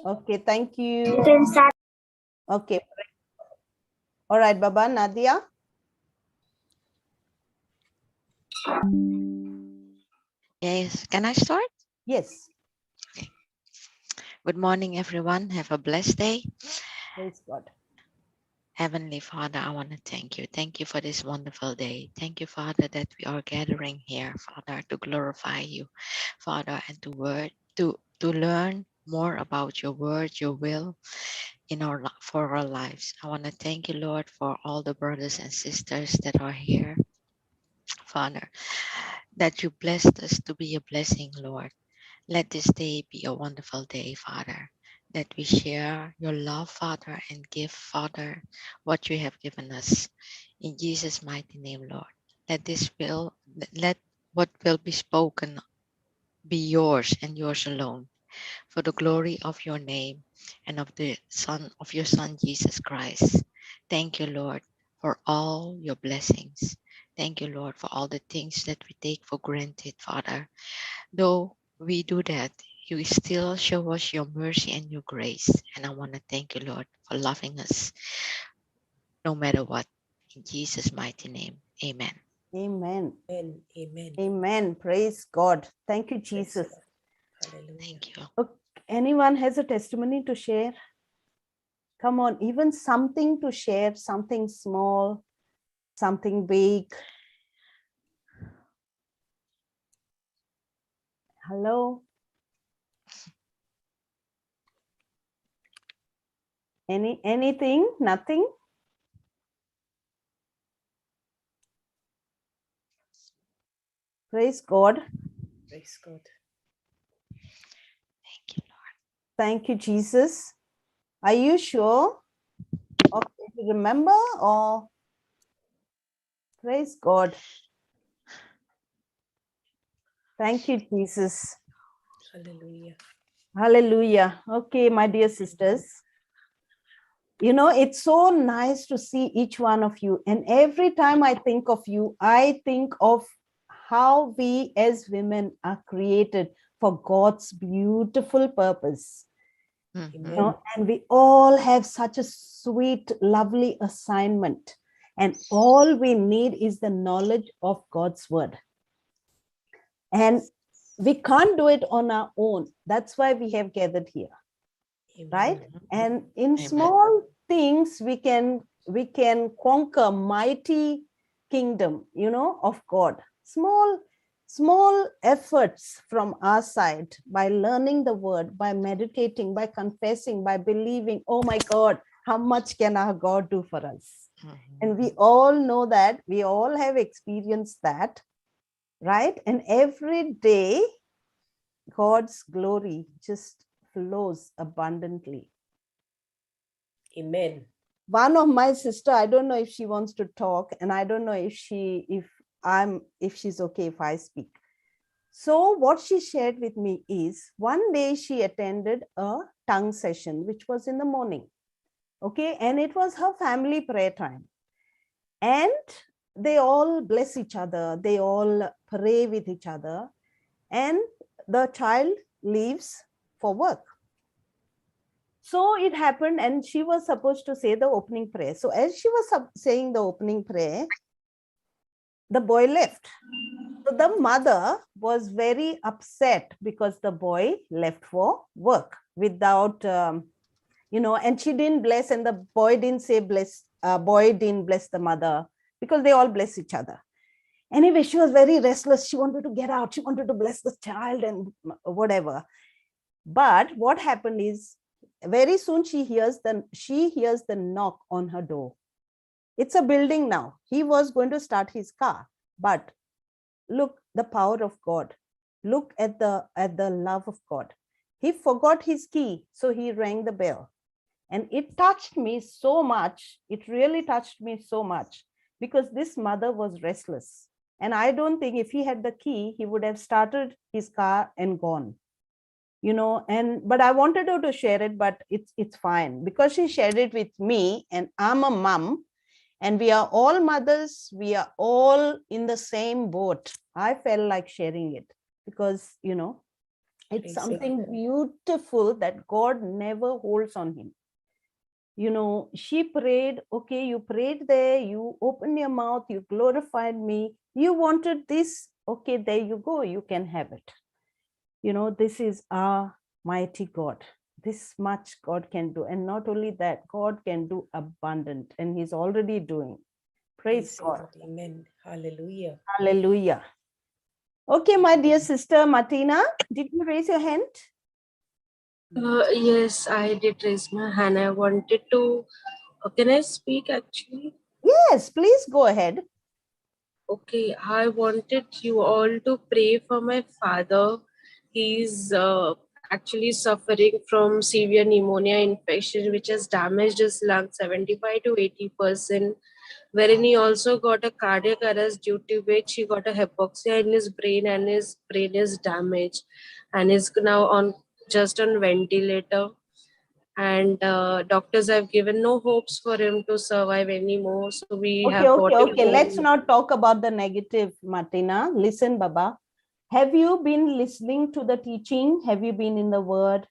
Okay, thank you. You can start. Okay. All right, Baba, Nadia. Yes, can I start? Yes. Okay. Good morning, everyone. Have a blessed day. Praise God. Heavenly Father, I want to thank you. Thank you for this wonderful day. Thank you, Father, that we are gathering here, Father, to glorify you, Father, and to learn more about your word, your will in for our lives. I want to thank you, Lord, for all the brothers and sisters that are here, Father, that you blessed us to be a blessing, Lord. Let this day be a wonderful day, Father, that we share your love, Father, and give, Father, what you have given us. In Jesus' mighty name, Lord. Let what will be spoken be yours and yours alone, for the glory of your name and of the Son of your Son, Jesus Christ. Thank you, Lord, for all your blessings. Thank you, Lord, for all the things that we take for granted, Father. Though we do that, you still show us your mercy and your grace. And I want to thank you, Lord, for loving us no matter what. In Jesus' mighty name, amen. Amen. Amen. Amen. Amen. Praise God. Thank you, Jesus. Hallelujah. Thank you. Okay. Anyone has a testimony to share? Come on, even something to share, something small, something big. Hello? Anything? Nothing? Praise God. Praise God. Thank you, Lord. Thank you, Jesus. Are you sure? Okay, you remember or? Praise God. Thank you, Jesus. Hallelujah. Hallelujah. Okay, my dear sisters. You know, it's so nice to see each one of you. And every time I think of you, I think of how we as women are created for God's beautiful purpose. Mhm. You know, and we all have such a sweet, lovely assignment. And all we need is the knowledge of God's word. And we can't do it on our own. That's why we have gathered here. Amen. Right? And in Amen. small things, we can conquer mighty kingdom, you know, of God. Small efforts from our side by learning the word, by meditating, by confessing, by believing, oh my God, how much can our God do for us? Mhm. And we all know that, we all have experienced that, right? And every day, God's glory just flows abundantly. Amen. One of my sister, I don't know if she wants to talk, and I don't know if she's okay if I speak. So what she shared with me is one day she attended a tongue session, which was in the morning. Okay, and it was her family prayer time. And they all bless each other, they all pray with each other, and the child leaves for work. So it happened, and she was supposed to say the opening prayer. So as she was saying the opening prayer, the boy left. So the mother was very upset because the boy left for work without, and she didn't bless, and the boy didn't say bless, boy didn't bless the mother, because they all bless each other. Anyway, she was very restless. She wanted to get out. She wanted to bless the child and whatever. But what happened is, very soon she hears the knock on her door. It's a building now. He was going to start his car, but look, the power of God. Look at the love of God. He forgot his key, so he rang the bell. And it touched me so much. It really touched me so much, because this mother was restless. And I don't think if he had the key, he would have started his car and gone. But I wanted her to share it, but it's fine, because she shared it with me, and I'm a mom, and we are all mothers. We are all in the same boat. I felt like sharing it because, It's Praise God. something beautiful that God never holds on him. You know, she prayed, okay, you prayed there, you opened your mouth, you glorified me, you wanted this, okay, there you go, you can have it. You know, this is our mighty God. This much God can do. And not only that, God can do abundant, and he's already doing. Praise God. Amen. Hallelujah. Hallelujah. Okay, my dear sister Martina, did you raise your hand? Yes, I did raise my hand. I wanted to. Can I speak actually? Yes, please go ahead. Okay, I wanted you all to pray for my father. He's actually suffering from severe pneumonia infection, which has damaged his lungs 75 to 80%, wherein he also got a cardiac arrest, due to which he got a hypoxia in his brain, and his brain is damaged and is now on ventilator. And doctors have given no hopes for him to survive anymore. So we have brought him home. Let's not talk about the negative, Martina. Listen, Baba. Have you been listening to the teaching? Have you been in the word?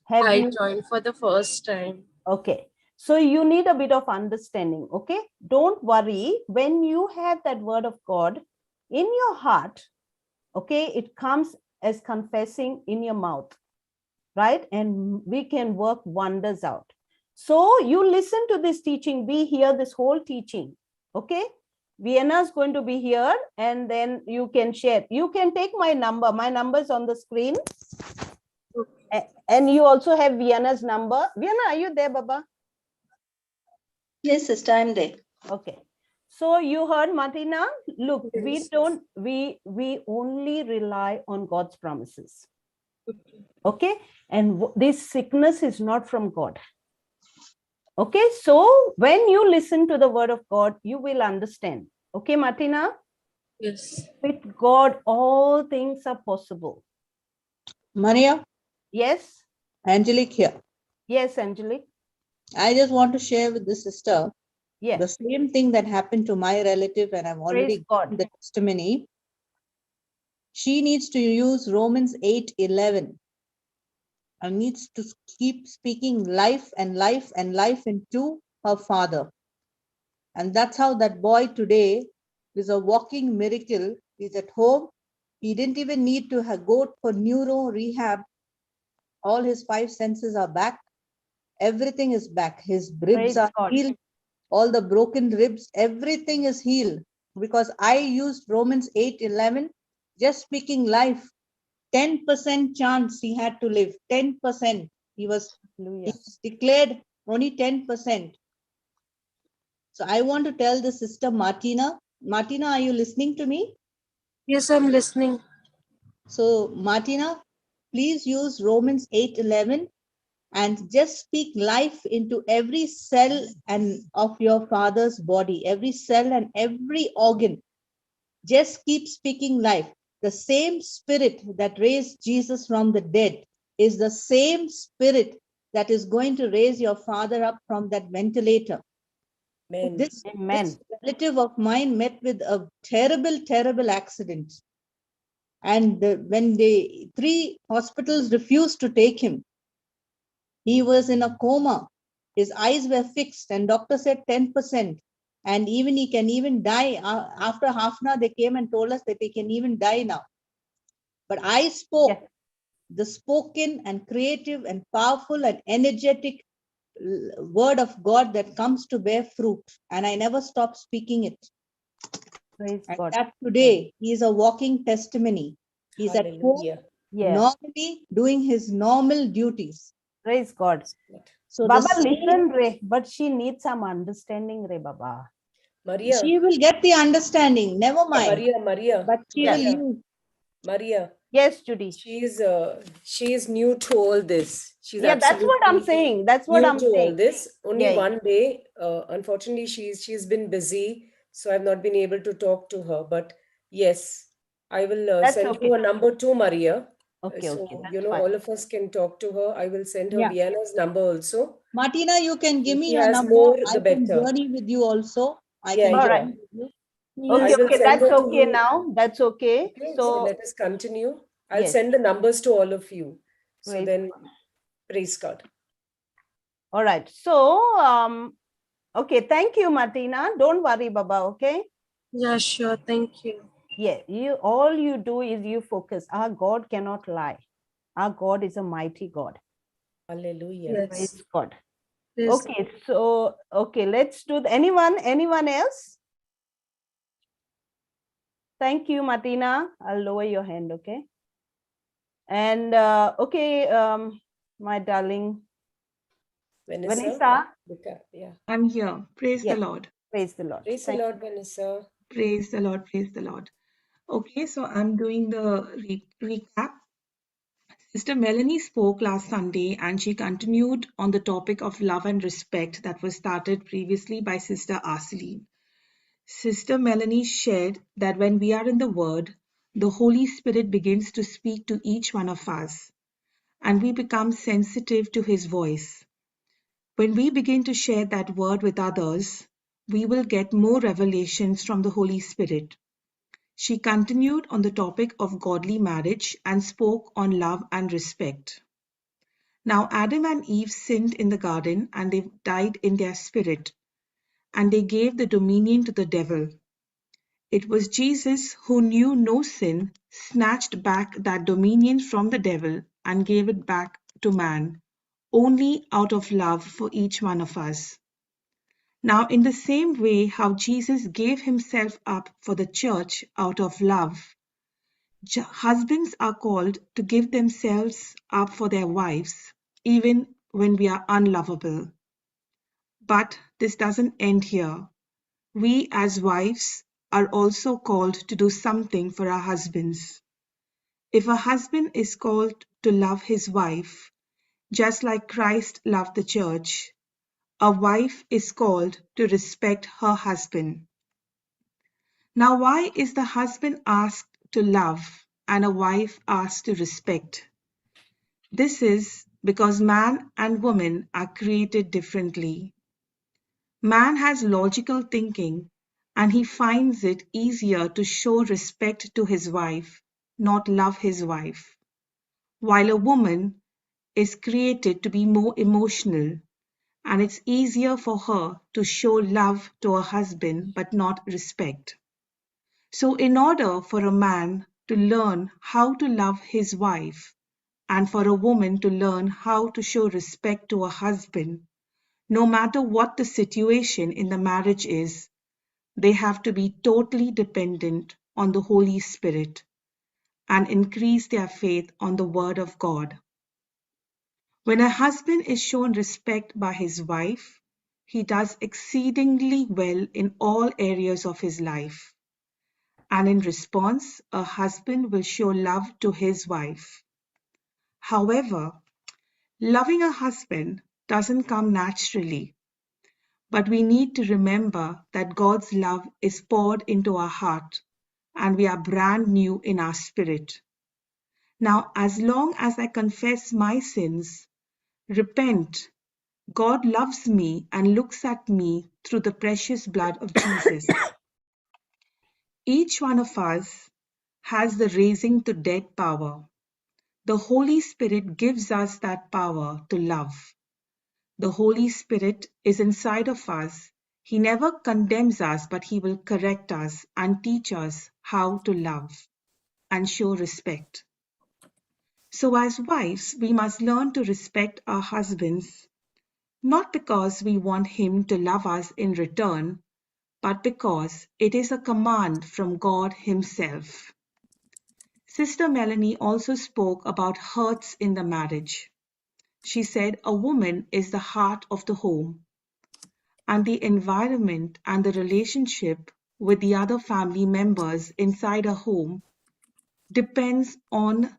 I joined for the first time. Okay. So you need a bit of understanding. Okay. Don't worry. When you have that word of God in your heart, okay, it comes as confessing in your mouth, right? And we can work wonders out. So you listen to this teaching, be here this whole teaching, okay? Vienna is going to be here, and then you can share. You can take my number. My number is on the screen. And you also have Vienna's number. Vienna, are you there, Baba? Yes, sister, I'm there. Okay. So you heard, Martina. Look, Yes. we only rely on God's promises. Okay. And this sickness is not from God. Okay. So when you listen to the word of God, you will understand. Okay, Martina? Yes. With God, all things are possible. Maria? Yes? Angelique here. Yes, Angelique. I just want to share with the sister Yes. the same thing that happened to my relative, and I've already gotten the testimony. She needs to use Romans 8:11 and needs to keep speaking life and life and life into her father. And that's how that boy today is a walking miracle. He's at home. He didn't even need to go for neuro rehab. All his 5 senses are back. Everything is back. His ribs are healed. All the broken ribs, everything is healed. Because I used Romans 8:11, just speaking life. 10% chance he had to live. 10%. He was declared only 10%. So I want to tell the sister Martina. Martina, are you listening to me? Yes, I'm listening. So Martina, please use Romans 8:11 and just speak life into every cell and of your father's body, every cell and every organ. Just keep speaking life. The same spirit that raised Jesus from the dead is the same spirit that is going to raise your father up from that ventilator. Amen. This relative of mine met with a terrible accident. And when 3 hospitals refused to take him, he was in a coma. His eyes were fixed, and doctor said 10%. And even he can even die. After half an hour, they came and told us that he can even die now. But I spoke the spoken and creative and powerful and energetic word of God that comes to bear fruit. And I never stopped speaking it. Praise and God. that today he is a walking testimony. He's at home, normally doing his normal duties. Praise God. So Baba, listen, Ray, but she needs some understanding, Ray, Baba. Maria. She will get the understanding, never mind. Maria. But she will use. Maria. Yes, Judy. She is new to all this. She's that's what I'm saying. That's what I'm saying. All this. Only one day. Unfortunately, she's been busy, so I've not been able to talk to her. But yes, I will send you a number to Maria. Okay, so that's fine. all of us can talk to her. I will send her Vienna's number also. Martina, you can give me she your has number. more, I can journey with you also. I can journey with you. Okay, that's okay now. That's okay. So let us continue. I'll Yes. send the numbers to all of you. So Praise then, God. praise God. All right. So, okay. Thank you, Martina. Don't worry, Baba. Okay. Yeah, sure. Thank you. Yeah. All you do is you focus. Our God cannot lie. Our God is a mighty God. Hallelujah. Yes. Praise God. Yes. Okay. So, okay. Let's do anyone else? Thank you, Martina. I'll lower your hand. Okay. And okay, my darling Vanessa. Yeah. I'm here. Praise the Yes. Lord. Praise the Lord. Praise the Lord, Vanessa. Praise the Lord. Praise the Lord. Okay, so I'm doing the recap. Sister Melanie spoke last Sunday and she continued on the topic of love and respect that was started previously by Sister Arceline. Sister Melanie shared that when we are in the Word, the Holy Spirit begins to speak to each one of us and we become sensitive to His voice. When we begin to share that word with others, we will get more revelations from the Holy Spirit. She continued on the topic of godly marriage and spoke on love and respect. Now Adam and Eve sinned in the garden and they died in their spirit, and they gave the dominion to the devil. It was Jesus who knew no sin, snatched back that dominion from the devil and gave it back to man, only out of love for each one of us. Now, in the same way how Jesus gave himself up for the church out of love, husbands are called to give themselves up for their wives, even when we are unlovable. But this doesn't end here. We as wives are also called to do something for our husbands. If a husband is called to love his wife, just like Christ loved the church, a wife is called to respect her husband. Now, why is the husband asked to love and a wife asked to respect? This is because man and woman are created differently. Man has logical thinking and he finds it easier to show respect to his wife, not love his wife, while a woman is created to be more emotional and it's easier for her to show love to her husband but not respect. So, in order for a man to learn how to love his wife and for a woman to learn how to show respect to a husband, no matter what the situation in the marriage is, they have to be totally dependent on the Holy Spirit and increase their faith on the Word of God. When a husband is shown respect by his wife, he does exceedingly well in all areas of his life. And in response, a husband will show love to his wife. However, loving a husband doesn't come naturally, but we need to remember that God's love is poured into our heart and we are brand new in our spirit. Now, as long as I confess my sins, repent, God loves me and looks at me through the precious blood of Jesus. Each one of us has the raising to dead power. The Holy Spirit gives us that power to love. The Holy Spirit is inside of us. He never condemns us, but He will correct us and teach us how to love and show respect. So, as wives, we must learn to respect our husbands, not because we want him to love us in return, but because it is a command from God Himself. Sister Melanie also spoke about hurts in the marriage. She said a woman is the heart of the home, and the environment and the relationship with the other family members inside a home depends on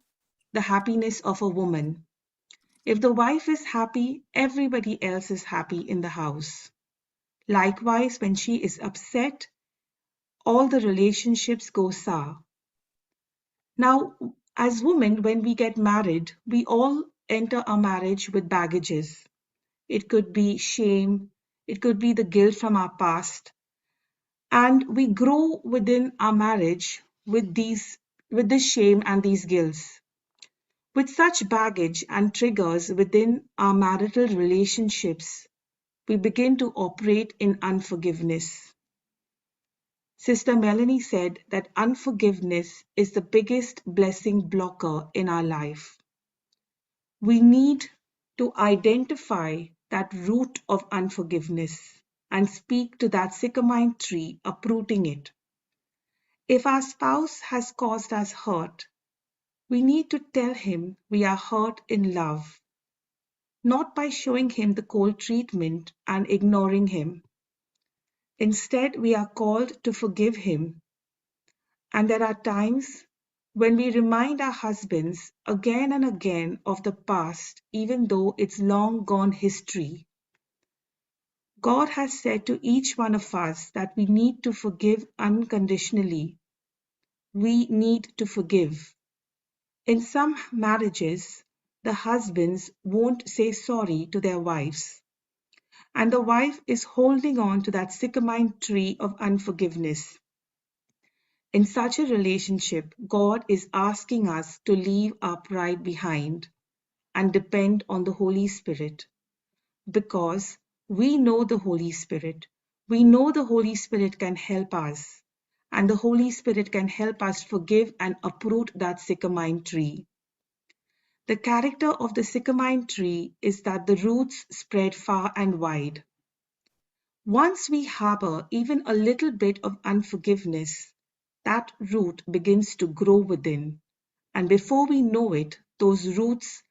the happiness of a woman. If the wife is happy, everybody else is happy in the house. Likewise, when she is upset, all the relationships go sour. Now, as women, when we get married, we all enter our marriage with baggages. It could be shame, it could be the guilt from our past. And we grow within our marriage with this shame and these guilts. With such baggage and triggers within our marital relationships, we begin to operate in unforgiveness. Sister Melanie said that unforgiveness is the biggest blessing blocker in our life. We need to identify that root of unforgiveness and speak to that sycamore tree, uprooting it. If our spouse has caused us hurt, we need to tell him we are hurt in love, not by showing him the cold treatment and ignoring him. Instead, we are called to forgive him. And there are times when we remind our husbands again and again of the past, even though it's long gone history. God has said to each one of us that we need to forgive unconditionally. We need to forgive. In some marriages, the husbands won't say sorry to their wives, and the wife is holding on to that sycamore tree of unforgiveness. In such a relationship, God is asking us to leave our pride behind and depend on the Holy Spirit, because we know the Holy Spirit. We know the Holy Spirit can help us, and the Holy Spirit can help us forgive and uproot that sycamore tree. The character of the sycamore tree is that the roots spread far and wide. Once we harbor even a little bit of unforgiveness, that root begins to grow within, and before we know it, those roots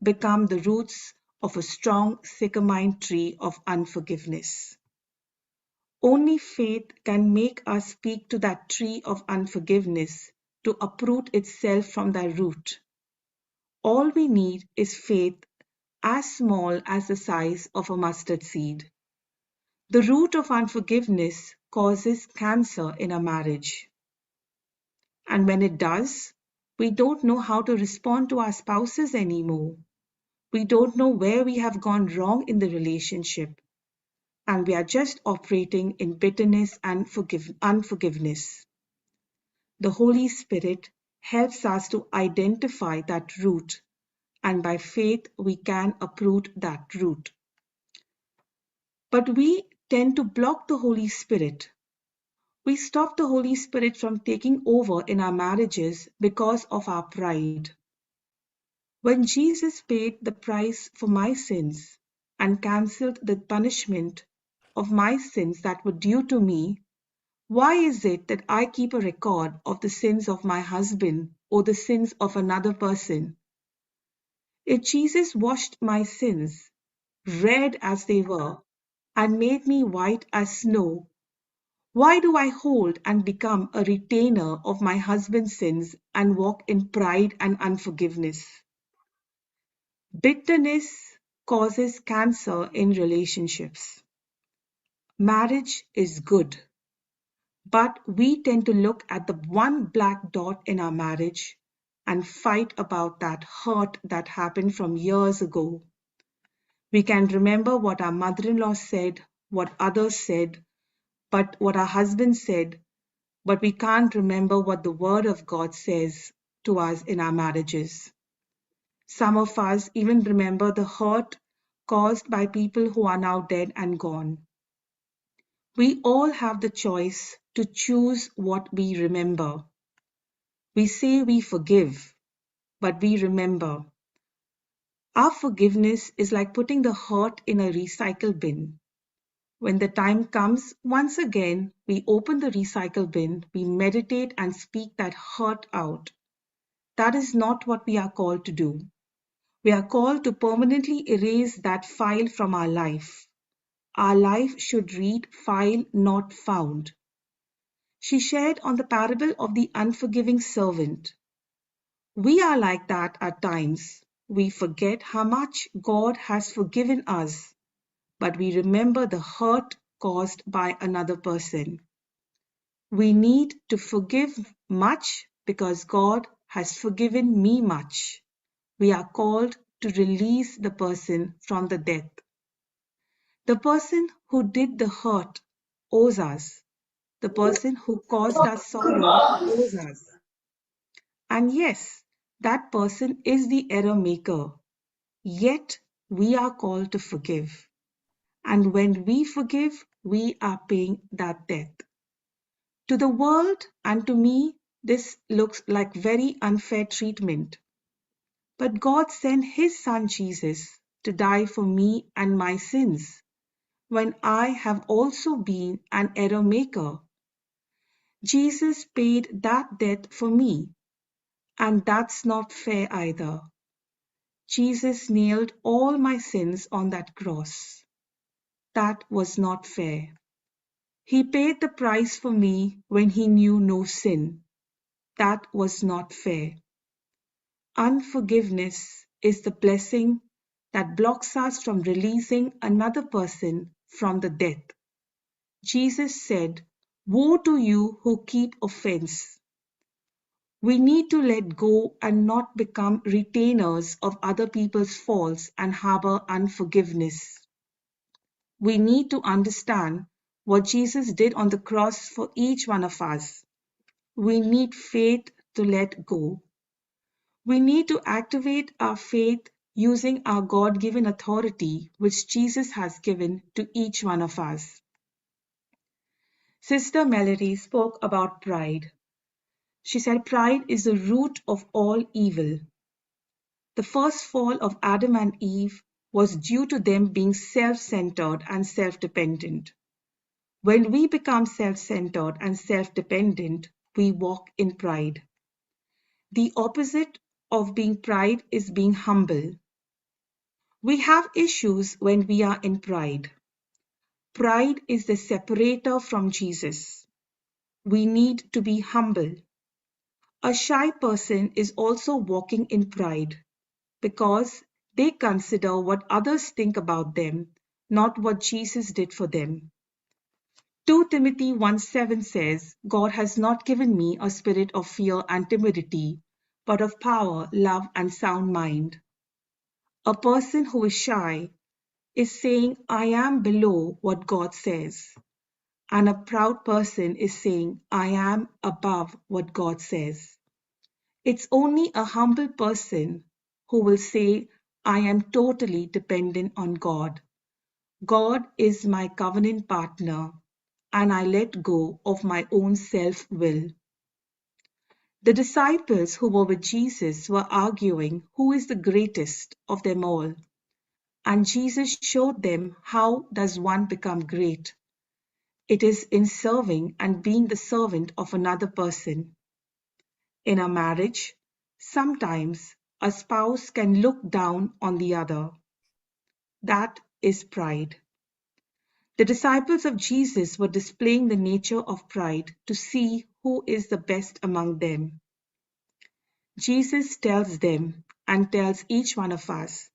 become the roots of a strong sycamore tree of unforgiveness. Only faith can make us speak to that tree of unforgiveness to uproot itself from the root. All we need is faith as small as the size of a mustard seed. The root of unforgiveness causes cancer in a marriage. And when it does, we don't know how to respond to our spouses anymore. We don't know where we have gone wrong in the relationship. And we are just operating in bitterness and unforgiveness. The Holy Spirit helps us to identify that root, and by faith we can uproot that root. But we tend to block the Holy Spirit. We stop the Holy Spirit from taking over in our marriages because of our pride. When Jesus paid the price for my sins and cancelled the punishment of my sins that were due to me, why is it that I keep a record of the sins of my husband or the sins of another person? If Jesus washed my sins, red as they were, and made me white as snow, why do I hold and become a retainer of my husband's sins and walk in pride and unforgiveness? Bitterness causes cancer in relationships. Marriage is good, but we tend to look at the one black dot in our marriage and fight about that hurt that happened from years ago. We can remember what our mother-in-law said, what others said, but what our husband said, but we can't remember what the Word of God says to us in our marriages. Some of us even remember the hurt caused by people who are now dead and gone. We all have the choice to choose what we remember. We say we forgive, but we remember. Our forgiveness is like putting the hurt in a recycle bin. When the time comes, once again, we open the recycle bin, we meditate and speak that hurt out. That is not what we are called to do. We are called to permanently erase that file from our life. Our life should read file not found. She shared on the parable of the unforgiving servant. We are like that at times. We forget how much God has forgiven us, but we remember the hurt caused by another person. We need to forgive much because God has forgiven me much. We are called to release the person from the death. The person who did the hurt owes us. The person who caused us sorrow owes us. And yes, that person is the error maker, yet we are called to forgive. And when we forgive, we are paying that debt. To the world and to me, this looks like very unfair treatment. But God sent His Son Jesus to die for me and my sins, when I have also been an error maker. Jesus paid that debt for me, and that's not fair either. Jesus nailed all my sins on that cross. That was not fair. He paid the price for me when He knew no sin. That was not fair. Unforgiveness is the blessing that blocks us from releasing another person from the death. Jesus said, "Woe to you who keep offense." We need to let go and not become retainers of other people's faults and harbor unforgiveness. We need to understand what Jesus did on the cross for each one of us. We need faith to let go. We need to activate our faith using our God-given authority, which Jesus has given to each one of us. Sister Melody spoke about pride. She said pride is the root of all evil. The first fall of Adam and Eve was due to them being self-centered and self-dependent. When we become self-centered and self-dependent, we walk in pride. The opposite of being pride is being humble. We have issues when we are in pride. Pride is the separator from Jesus. We need to be humble. A shy person is also walking in pride because they consider what others think about them, not what Jesus did for them. 2 Timothy 1:7 says, God has not given me a spirit of fear and timidity, but of power, love, and sound mind. A person who is shy is saying, I am below what God says. And a proud person is saying, I am above what God says. It's only a humble person who will say, I am totally dependent on God. God is my covenant partner, and I let go of my own self-will. The disciples who were with Jesus were arguing who is the greatest of them all. And Jesus showed them how does one become great. It is in serving and being the servant of another person. In a marriage, sometimes a spouse can look down on the other. That is pride. The disciples of Jesus were displaying the nature of pride to see who is the best among them. Jesus tells them and tells each one of us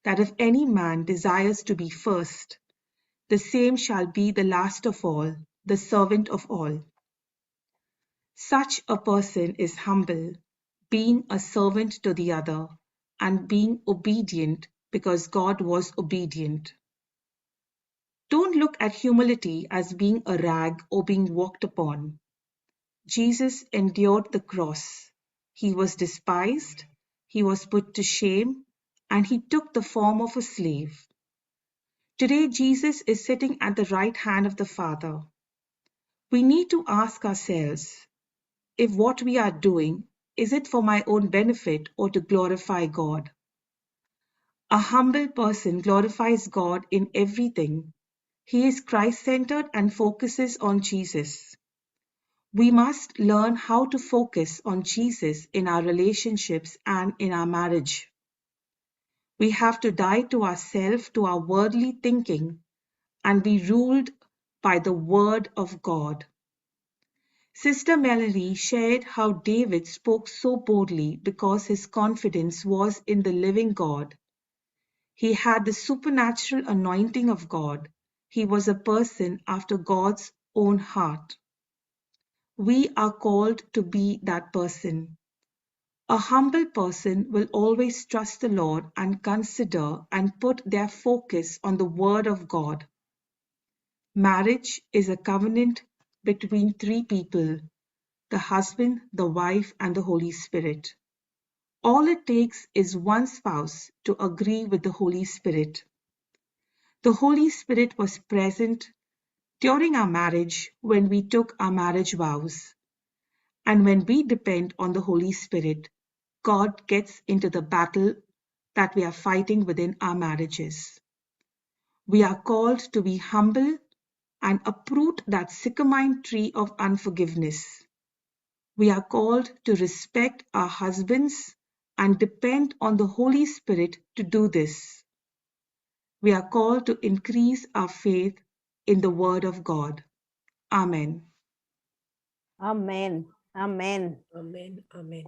that if any man desires to be first, the same shall be the last of all, the servant of all. Such a person is humble, being a servant to the other, and being obedient because God was obedient. Don't look at humility as being a rag or being walked upon. Jesus endured the cross. He was despised, he was put to shame, and he took the form of a slave. Today, Jesus is sitting at the right hand of the Father. We need to ask ourselves, if what we are doing, is it for my own benefit or to glorify God? A humble person glorifies God in everything. He is Christ-centered and focuses on Jesus. We must learn how to focus on Jesus in our relationships and in our marriage. We have to die to ourselves, to our worldly thinking, and be ruled by the Word of God. Sister Melanie shared how David spoke so boldly because his confidence was in the living God. He had the supernatural anointing of God. He was a person after God's own heart. We are called to be that person. A humble person will always trust the Lord and consider and put their focus on the Word of God. Marriage is a covenant between three people, the husband, the wife, and the Holy Spirit. All it takes is one spouse to agree with the Holy Spirit. The Holy Spirit was present during our marriage when we took our marriage vows. And when we depend on the Holy Spirit, God gets into the battle that we are fighting within our marriages. We are called to be humble and uproot that sycamine tree of unforgiveness. We are called to respect our husbands and depend on the Holy Spirit to do this. We are called to increase our faith in the Word of God. Amen. Amen. Amen. Amen. Amen.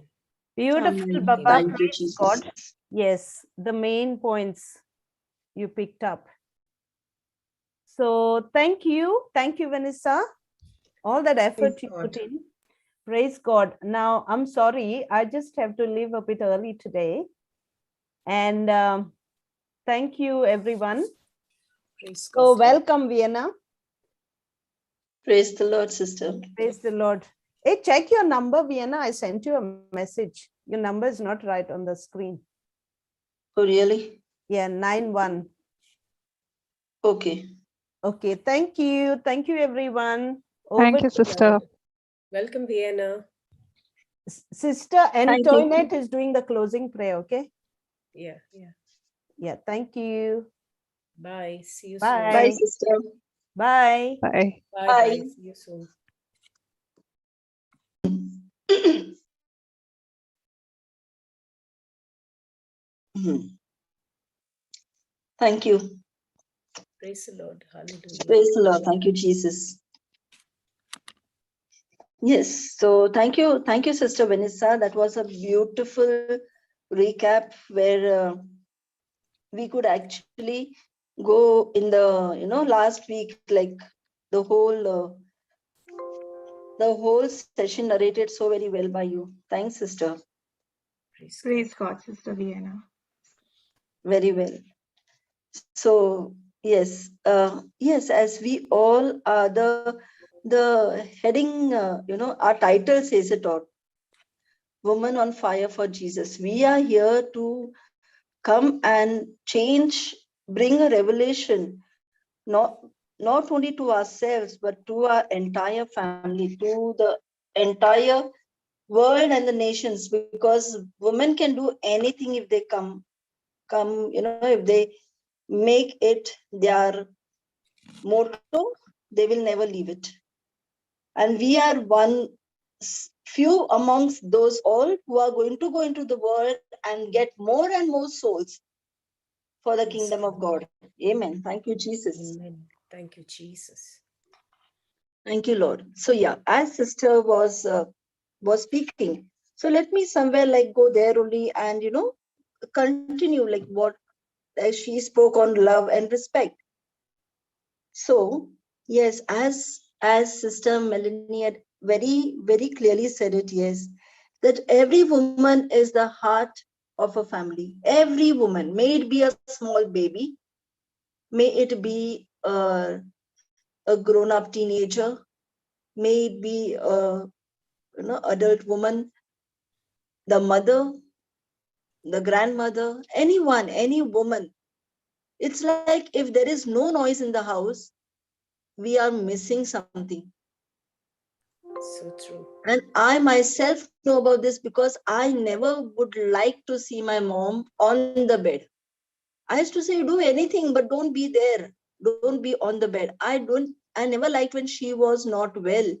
Beautiful, Amen. Papa. Thank you, Praise Jesus. God. Yes, the main points you picked up. So thank you. Thank you, Vanessa. All that effort Praise you God. put in. Praise God. Now, I'm sorry. I just have to leave a bit early today. And thank you, everyone. Praise So God. welcome, Vienna. Praise the Lord, sister. Praise the Lord. Hey, check your number, Vienna. I sent you a message. Your number is not right on the screen. Oh, really? Yeah, 91. Okay. Okay, thank you. Thank you, everyone. Thank you, To sister. Welcome, Vienna. Sister Thank you. Antoinette is doing the closing prayer, okay? Yeah. Yeah, thank you. Bye. See you Bye. Bye, soon. sister. Bye. Bye. Bye. Bye. See you soon. Thank you. Praise the Lord. Hallelujah. Praise the Lord. Thank you, Jesus. Yes. So thank you, Sister Vanessa. That was a beautiful recap where we could actually go in the last week, like the whole session narrated so very well by you. Thanks, sister. Praise God, Sister Vienna. Very well. So yes, as we all are the heading, our title says it all. Woman on fire for Jesus. We are here to come and change, bring a revelation, not only to ourselves, but to our entire family, to the entire world and the nations, because women can do anything if they come, if they make it their motto, they will never leave it. And we are one few amongst those all who are going to go into the world and get more and more souls for the kingdom of God. Amen. Thank you, Jesus. Amen. Thank you, Jesus. Thank you, Lord. So yeah, as sister was speaking, so let me somewhere like go there only and continue like what as she spoke on love and respect. So yes, as Sister Melanie had very, very clearly said it, yes, that every woman is the heart of a family. Every woman, may it be a small baby, may it be a grown-up teenager, may it be a adult woman, the mother, the grandmother, anyone, any woman. It's like if there is no noise in the house, we are missing something. So true. And I myself know about this because I never would like to see my mom on the bed. I used to say, do anything, but don't be there. Don't be on the bed. I never liked when she was not well.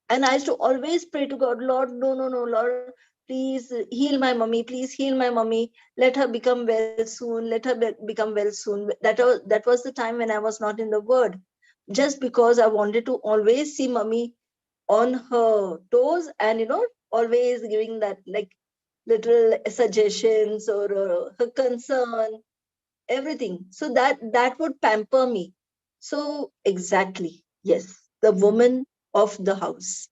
And I used to always pray to God, Lord, no, Lord, please heal my mommy. Please heal my mommy. Let her become well soon. Let her become well soon. That was the time when I was not in the word. Just because I wanted to always see mommy on her toes and always giving that like little suggestions or her concern, everything, so that would pamper me. So exactly, yes, the woman of the house.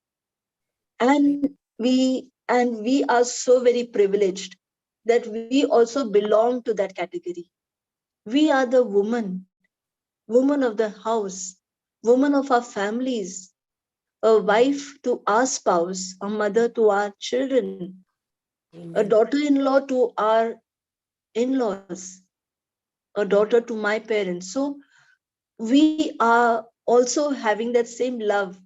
And we are so very privileged that we also belong to that category. We are the woman of the house, woman of our families, a wife to our spouse, a mother to our children. a daughter-in-law to our in-laws, a daughter to my parents. So we are also having that same love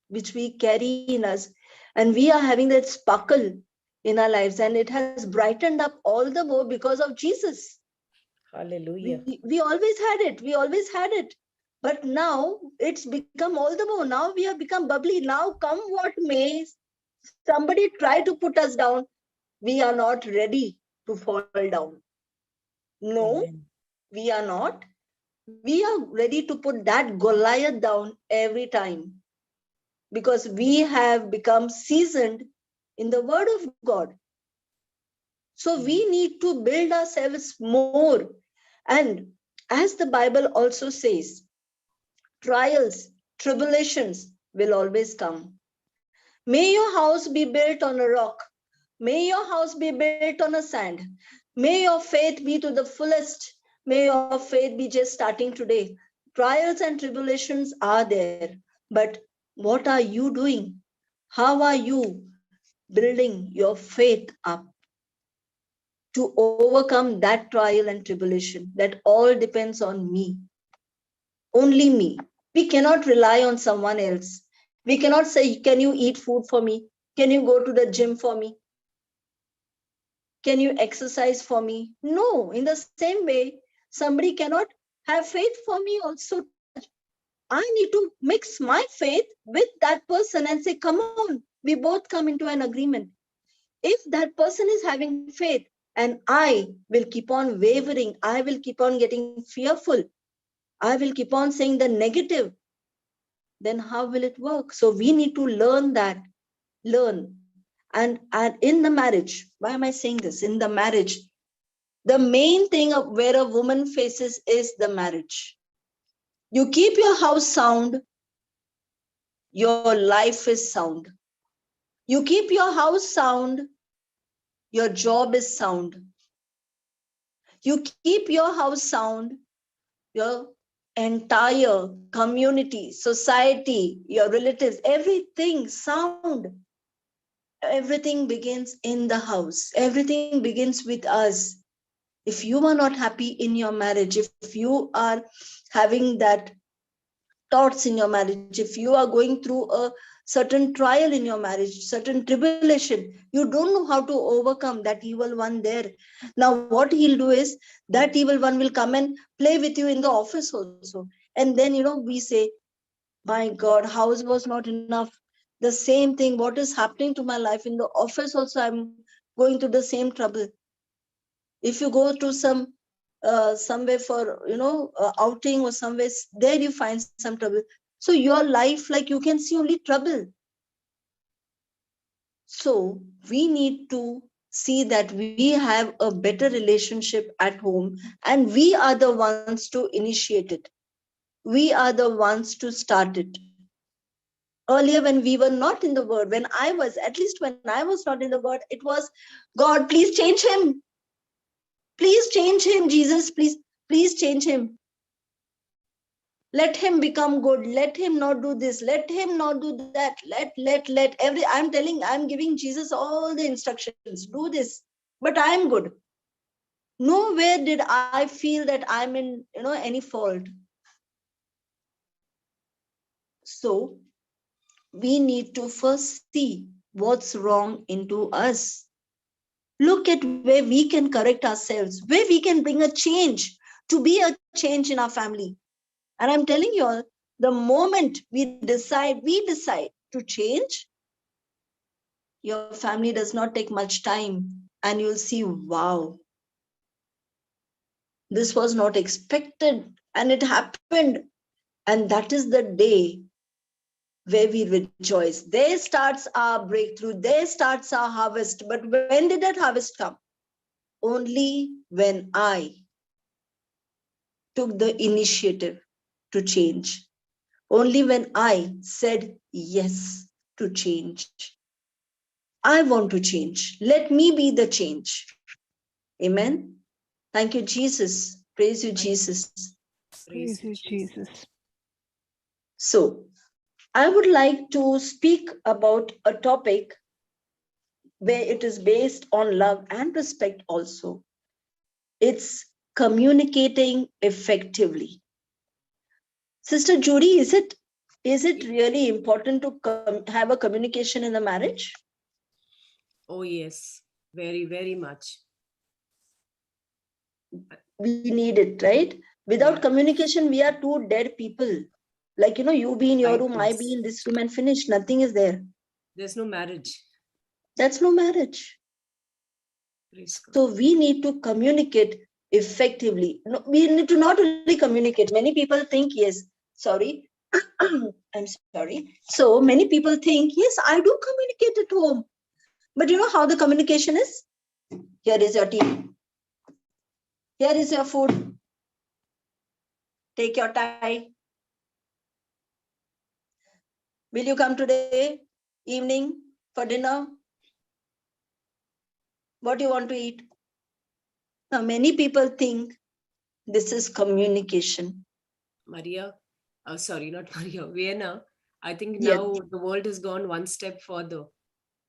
which we carry in us, and we are having that sparkle in our lives, and it has brightened up all the more because of Jesus. Hallelujah. We always had it. We always had it. But now it's become all the more. Now we have become bubbly. Now, come what may, somebody try to put us down. We are not ready to fall down. No, Amen. we are not. We are ready to put that Goliath down every time, because we have become seasoned in the word of God. So we need to build ourselves more. And as the Bible also says, trials, tribulations will always come. May your house be built on a rock. May your house be built on a sand. May your faith be to the fullest. May your faith be just starting today. Trials and tribulations are there. But what are you doing? How are you building your faith up to overcome that trial and tribulation? That all depends on me. Only me. We cannot rely on someone else. We cannot say, can you eat food for me? Can you go to the gym for me? Can you exercise for me? No, in the same way, somebody cannot have faith for me also. I need to mix my faith with that person and say, come on, we both come into an agreement. If that person is having faith and I will keep on wavering, I will keep on getting fearful, I will keep on saying the negative, then how will it work? So we need to learn that, learn. And in the marriage, why am I saying this? In the marriage, the main thing of where a woman faces is the marriage. You keep your house sound, your life is sound. You keep your house sound, your job is sound. You keep your house sound, your entire community, society, your relatives, everything sound. Everything begins in the house. Everything begins with us. If you are not happy in your marriage, if you are having that thoughts in your marriage, if you are going through a certain trial in your marriage, certain tribulation, you don't know how to overcome that evil one there. Now what he'll do is, that evil one will come and play with you in the office also. And then, we say, my God, house was not enough. The same thing, what is happening to my life in the office also, I'm going through the same trouble. If you go to somewhere for outing or somewhere, there you find some trouble. So your life, like, you can see only trouble. So we need to see that we have a better relationship at home, and we are the ones to initiate it. We are the ones to start it. Earlier, when we were not in the word, when I was not in the word, it was, God, please change him. Please change him, Jesus, please change him. Let him become good. Let him not do this. Let him not do that. Let I'm giving Jesus all the instructions. Do this. But I'm good. Nowhere did I feel that I'm in, any fault. So we need to first see what's wrong into us. Look at where we can correct ourselves, where we can bring a change, to be a change in our family. And I'm telling you all, the moment we decide to change, your family does not take much time, and you'll see, wow, this was not expected, and it happened. And that is the day where we rejoice. There starts our breakthrough, there starts our harvest. But when did that harvest come? Only when I took the initiative to change. Only when I said yes to change. I want to change. Let me be the change. Amen. Thank you, Jesus. Praise you, Jesus. Praise you, Jesus. So, I would like to speak about a topic where it is based on love and respect also. It's communicating effectively. Sister Judy, is it really important to have a communication in the marriage? Oh, yes. Very, very much. We need it, right? Without communication, we are two dead people. Like, you be in your room, I be in this room, and finish. Nothing is there. There's no marriage. That's no marriage. So we need to communicate effectively. No, we need to not only communicate. Many people think, yes, sorry, I'm sorry. So many people think, yes, I do communicate at home. But you know how the communication is? Here is your tea. Here is your food. Take your tie. Will you come today, evening, for dinner? What do you want to eat? Now, many people think this is communication. Maria, sorry, not Maria, Vienna. I think now the world has gone one step further.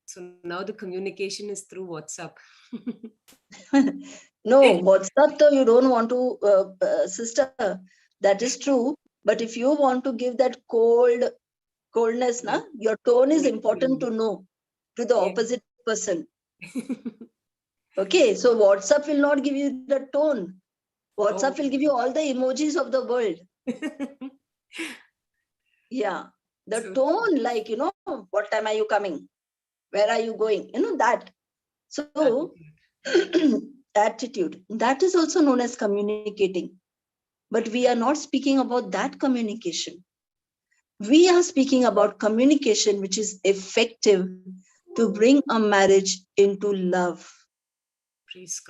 So now the communication is through WhatsApp. No, WhatsApp, though you don't want to, sister, that is true. But if you want to give that coldness, na, your tone is important to know to the opposite person. Okay, so WhatsApp will not give you the tone. WhatsApp will give you all the emojis of the world. Yeah, the tone, like, what time are you coming? Where are you going? That. So, attitude, that is also known as communicating. But we are not speaking about that communication. We are speaking about communication which is effective to bring a marriage into love,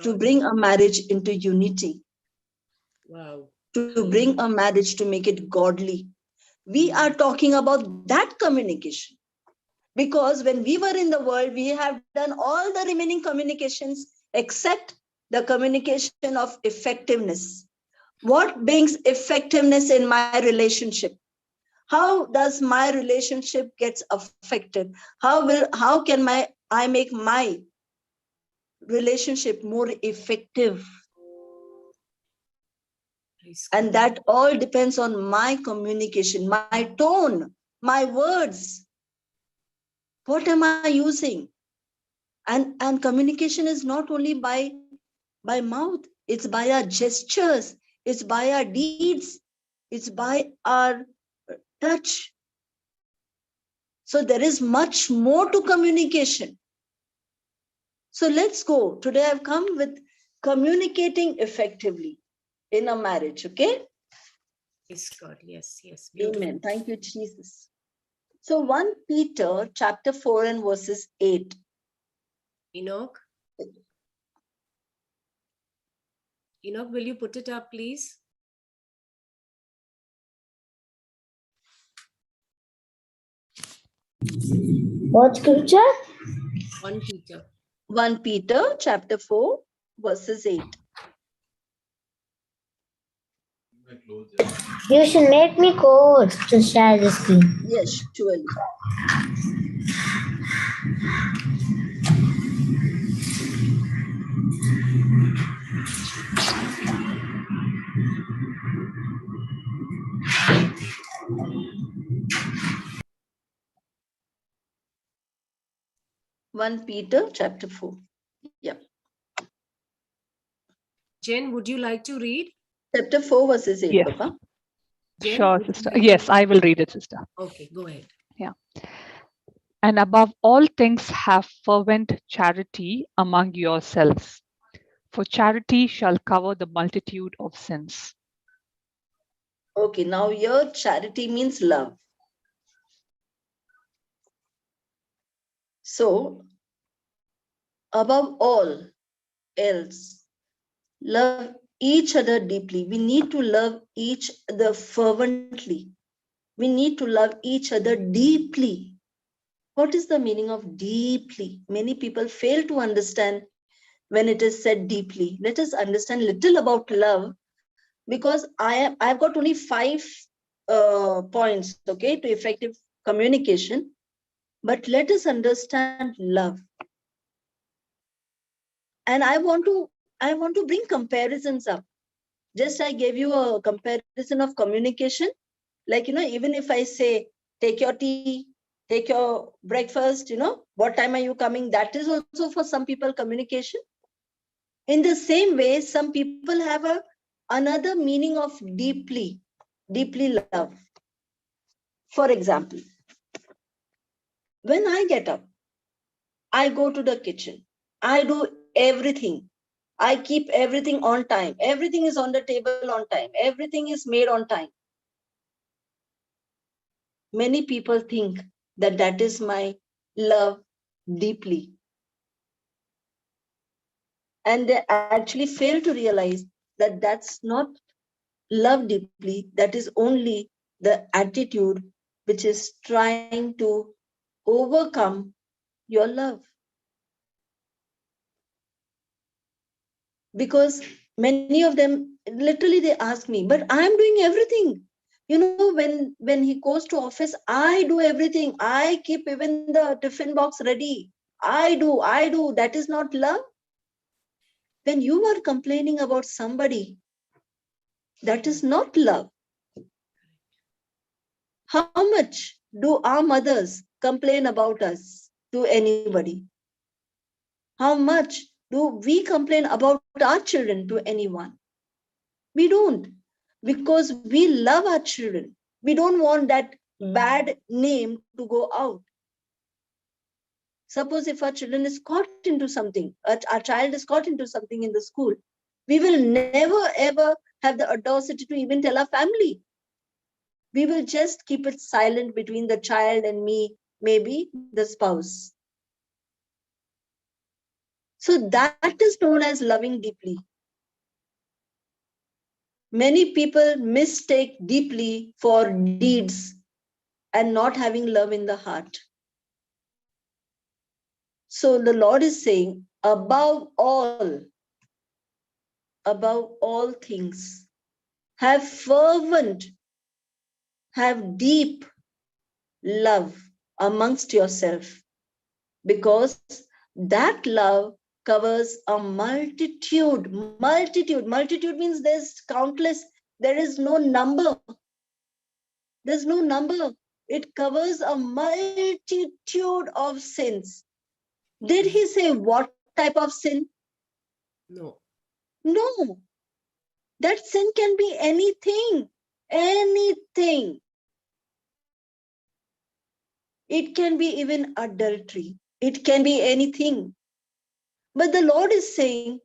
to bring a marriage into unity, to bring a marriage to make it godly. We are talking about that communication. Because when we were in the world, we have done all the remaining communications except the communication of effectiveness. What brings effectiveness in my relationship? How does my relationship gets affected? How can I make my relationship more effective? And that all depends on my communication, my tone, my words. What am I using? And communication is not only by mouth, it's by our gestures, it's by our deeds, it's by our touch. So there is much more to communication. So let's go. Today I've come with communicating effectively in a marriage, okay? Yes, God, yes, yes. Beautiful. Amen. Thank you, Jesus. So 1 Peter chapter 4 and verses 8. Enoch, will you put it up, please? What scripture? 1 Peter. 1 Peter chapter 4 verses 8. You should make me code to share the screen. Yes, surely. One Peter chapter 4. Yeah. Jen, would you like to read? Chapter 4 verses 8, yes. Papa. Jen, sure, sister. Yes, I will read it, sister. Okay, go ahead. Yeah. And above all things, have fervent charity among yourselves, for charity shall cover the multitude of sins. Okay, now your charity means love. So, above all else, love each other deeply. We need to love each other fervently. We need to love each other deeply. What is the meaning of deeply? Many people fail to understand when it is said deeply. Let us understand little about love, because I've got only 5 points, okay, to effective communication. But let us understand love. And I want to bring comparisons up. Just I gave you a comparison of communication. Like, even if I say, take your tea, take your breakfast, what time are you coming? That is also for some people communication. In the same way, some people have another meaning of deeply love. For example, when I get up, I go to the kitchen. I do everything. I keep everything on time. Everything is on the table on time. Everything is made on time. Many people think that that is my love deeply. And they actually fail to realize that that's not love deeply. That is only the attitude which is trying to overcome your love. Because many of them, literally they ask me, but I'm doing everything. When he goes to office, I do everything. I keep even the tiffin box ready. I do. That is not love. When you are complaining about somebody, that is not love. How much do our mothers complain about us to anybody? How much do we complain about our children to anyone? We don't, because we love our children. We don't want that bad name to go out. Suppose if our children is caught into something, our child is caught into something in the school, we will never ever have the audacity to even tell our family. We will just keep it silent between the child and me, maybe the spouse. So that is known as loving deeply. Many people mistake deeply for deeds and not having love in the heart. So the Lord is saying, above all things, have fervent, have deep love amongst yourself, because that love covers a multitude. Multitude means there's countless, there is no number. There's no number. It covers a multitude of sins. Did he say what type of sin? No. No. That sin can be anything. Anything. It can be even adultery. It can be anything. But the Lord is saying,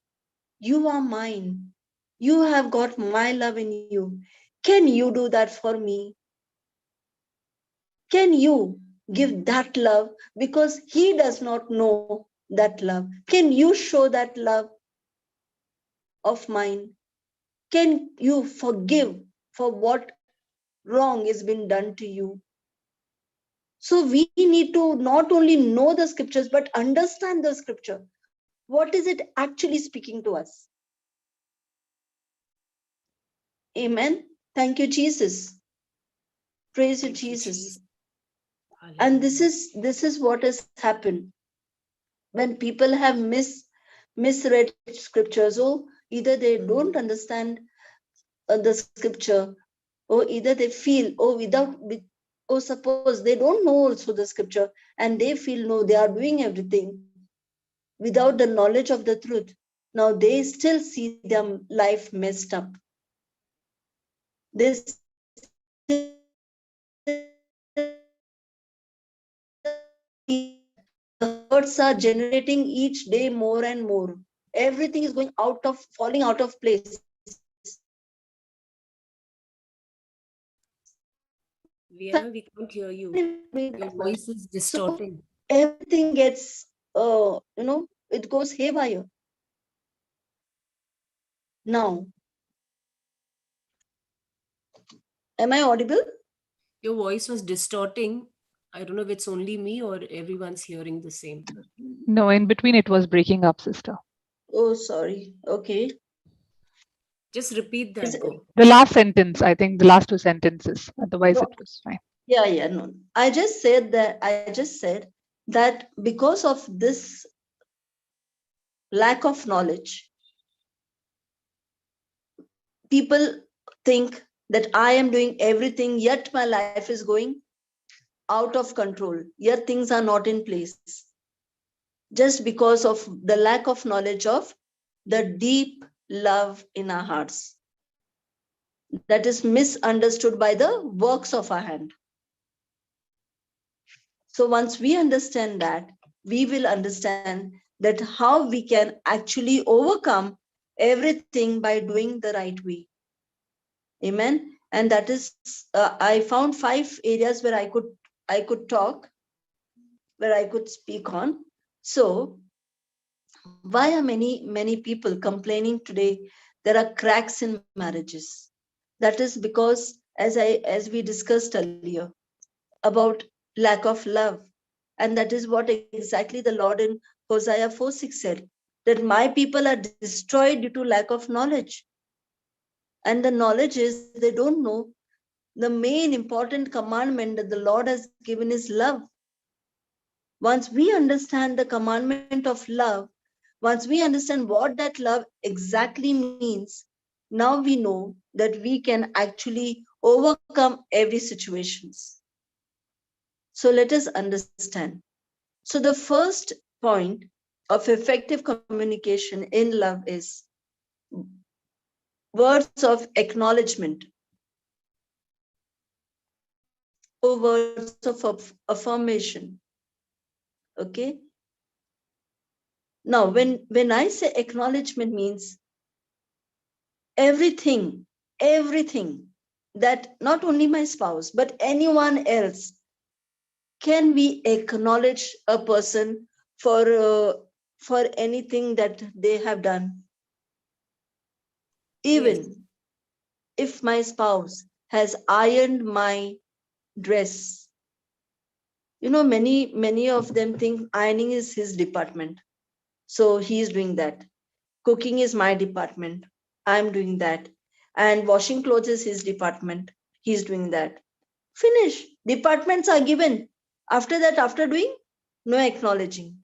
you are mine. You have got my love in you. Can you do that for me? Can you give that love? Because he does not know that love. Can you show that love of mine? Can you forgive for what wrong has been done to you? So we need to not only know the scriptures, but understand the scripture. What is it actually speaking to us? Amen. Thank you, Jesus. Praise you, Jesus. And this is what has happened when people have misread scriptures, or either they don't understand the scripture, or either they feel, or suppose they don't know also the scripture, and they feel, no, they are doing everything without the knowledge of the truth. Now they still see their life messed up. They the hurts are generating each day more and more. Everything is falling out of place. Vienna, we can't hear you. Your voice is distorting. So everything gets, it goes haywire. Now, am I audible? Your voice was distorting. I don't know if it's only me or everyone's hearing the same. No, in between it was breaking up, sister. Oh, sorry. Okay. Just repeat that. The last sentence, I think the last two sentences. Otherwise, it was fine. Yeah, no. I just said that because of this lack of knowledge. People think that I am doing everything, yet my life is going out of control, yet things are not in place, just because of the lack of knowledge of the deep love in our hearts that is misunderstood by the works of our hand. So once we understand that, we will understand that how we can actually overcome everything by doing the right way. Amen. And that is, I found 5 areas where I could talk, where I could speak on. So why are many people complaining today there are cracks in marriages? That is because, as we discussed earlier, about lack of love. And that is what exactly the Lord in Hosea 4:6 said, that my people are destroyed due to lack of knowledge. And the knowledge is they don't know the main important commandment that the Lord has given is love. Once we understand the commandment of love, once we understand what that love exactly means, now we know that we can actually overcome every situations. So let us understand. So the first point of effective communication in love is words of acknowledgement or words of affirmation. Okay. Now, when I say acknowledgement means everything that not only my spouse, but anyone else, can we acknowledge a person for anything that they have done? Even if my spouse has ironed my dress, many of them think ironing is his department, so he is doing that. Cooking is my department, I'm doing that. And washing clothes is his department, he's doing that. Finish. Departments are given. After that, after doing, no acknowledging.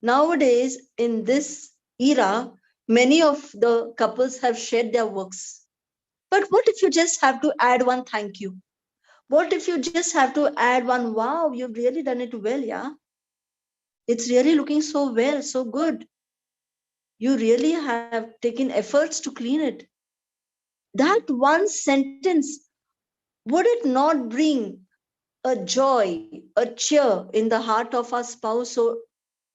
Nowadays, in this era, many of the couples have shared their works. But what if you just have to add one thank you? What if you just have to add one, wow, you've really done it well, yeah? It's really looking so well, so good. You really have taken efforts to clean it. That one sentence, would it not bring a joy, a cheer in the heart of our spouse or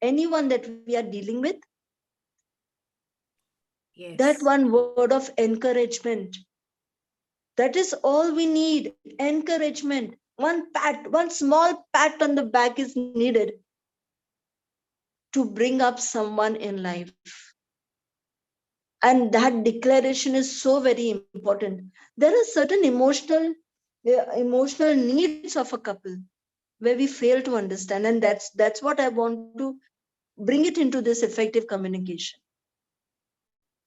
anyone that we are dealing with? Yes. That one word of encouragement. That is all we need. Encouragement. One pat, one small pat on the back is needed to bring up someone in life. And that declaration is so very important. There are certain emotional needs of a couple where we fail to understand, and that's what I want to bring it into this effective communication.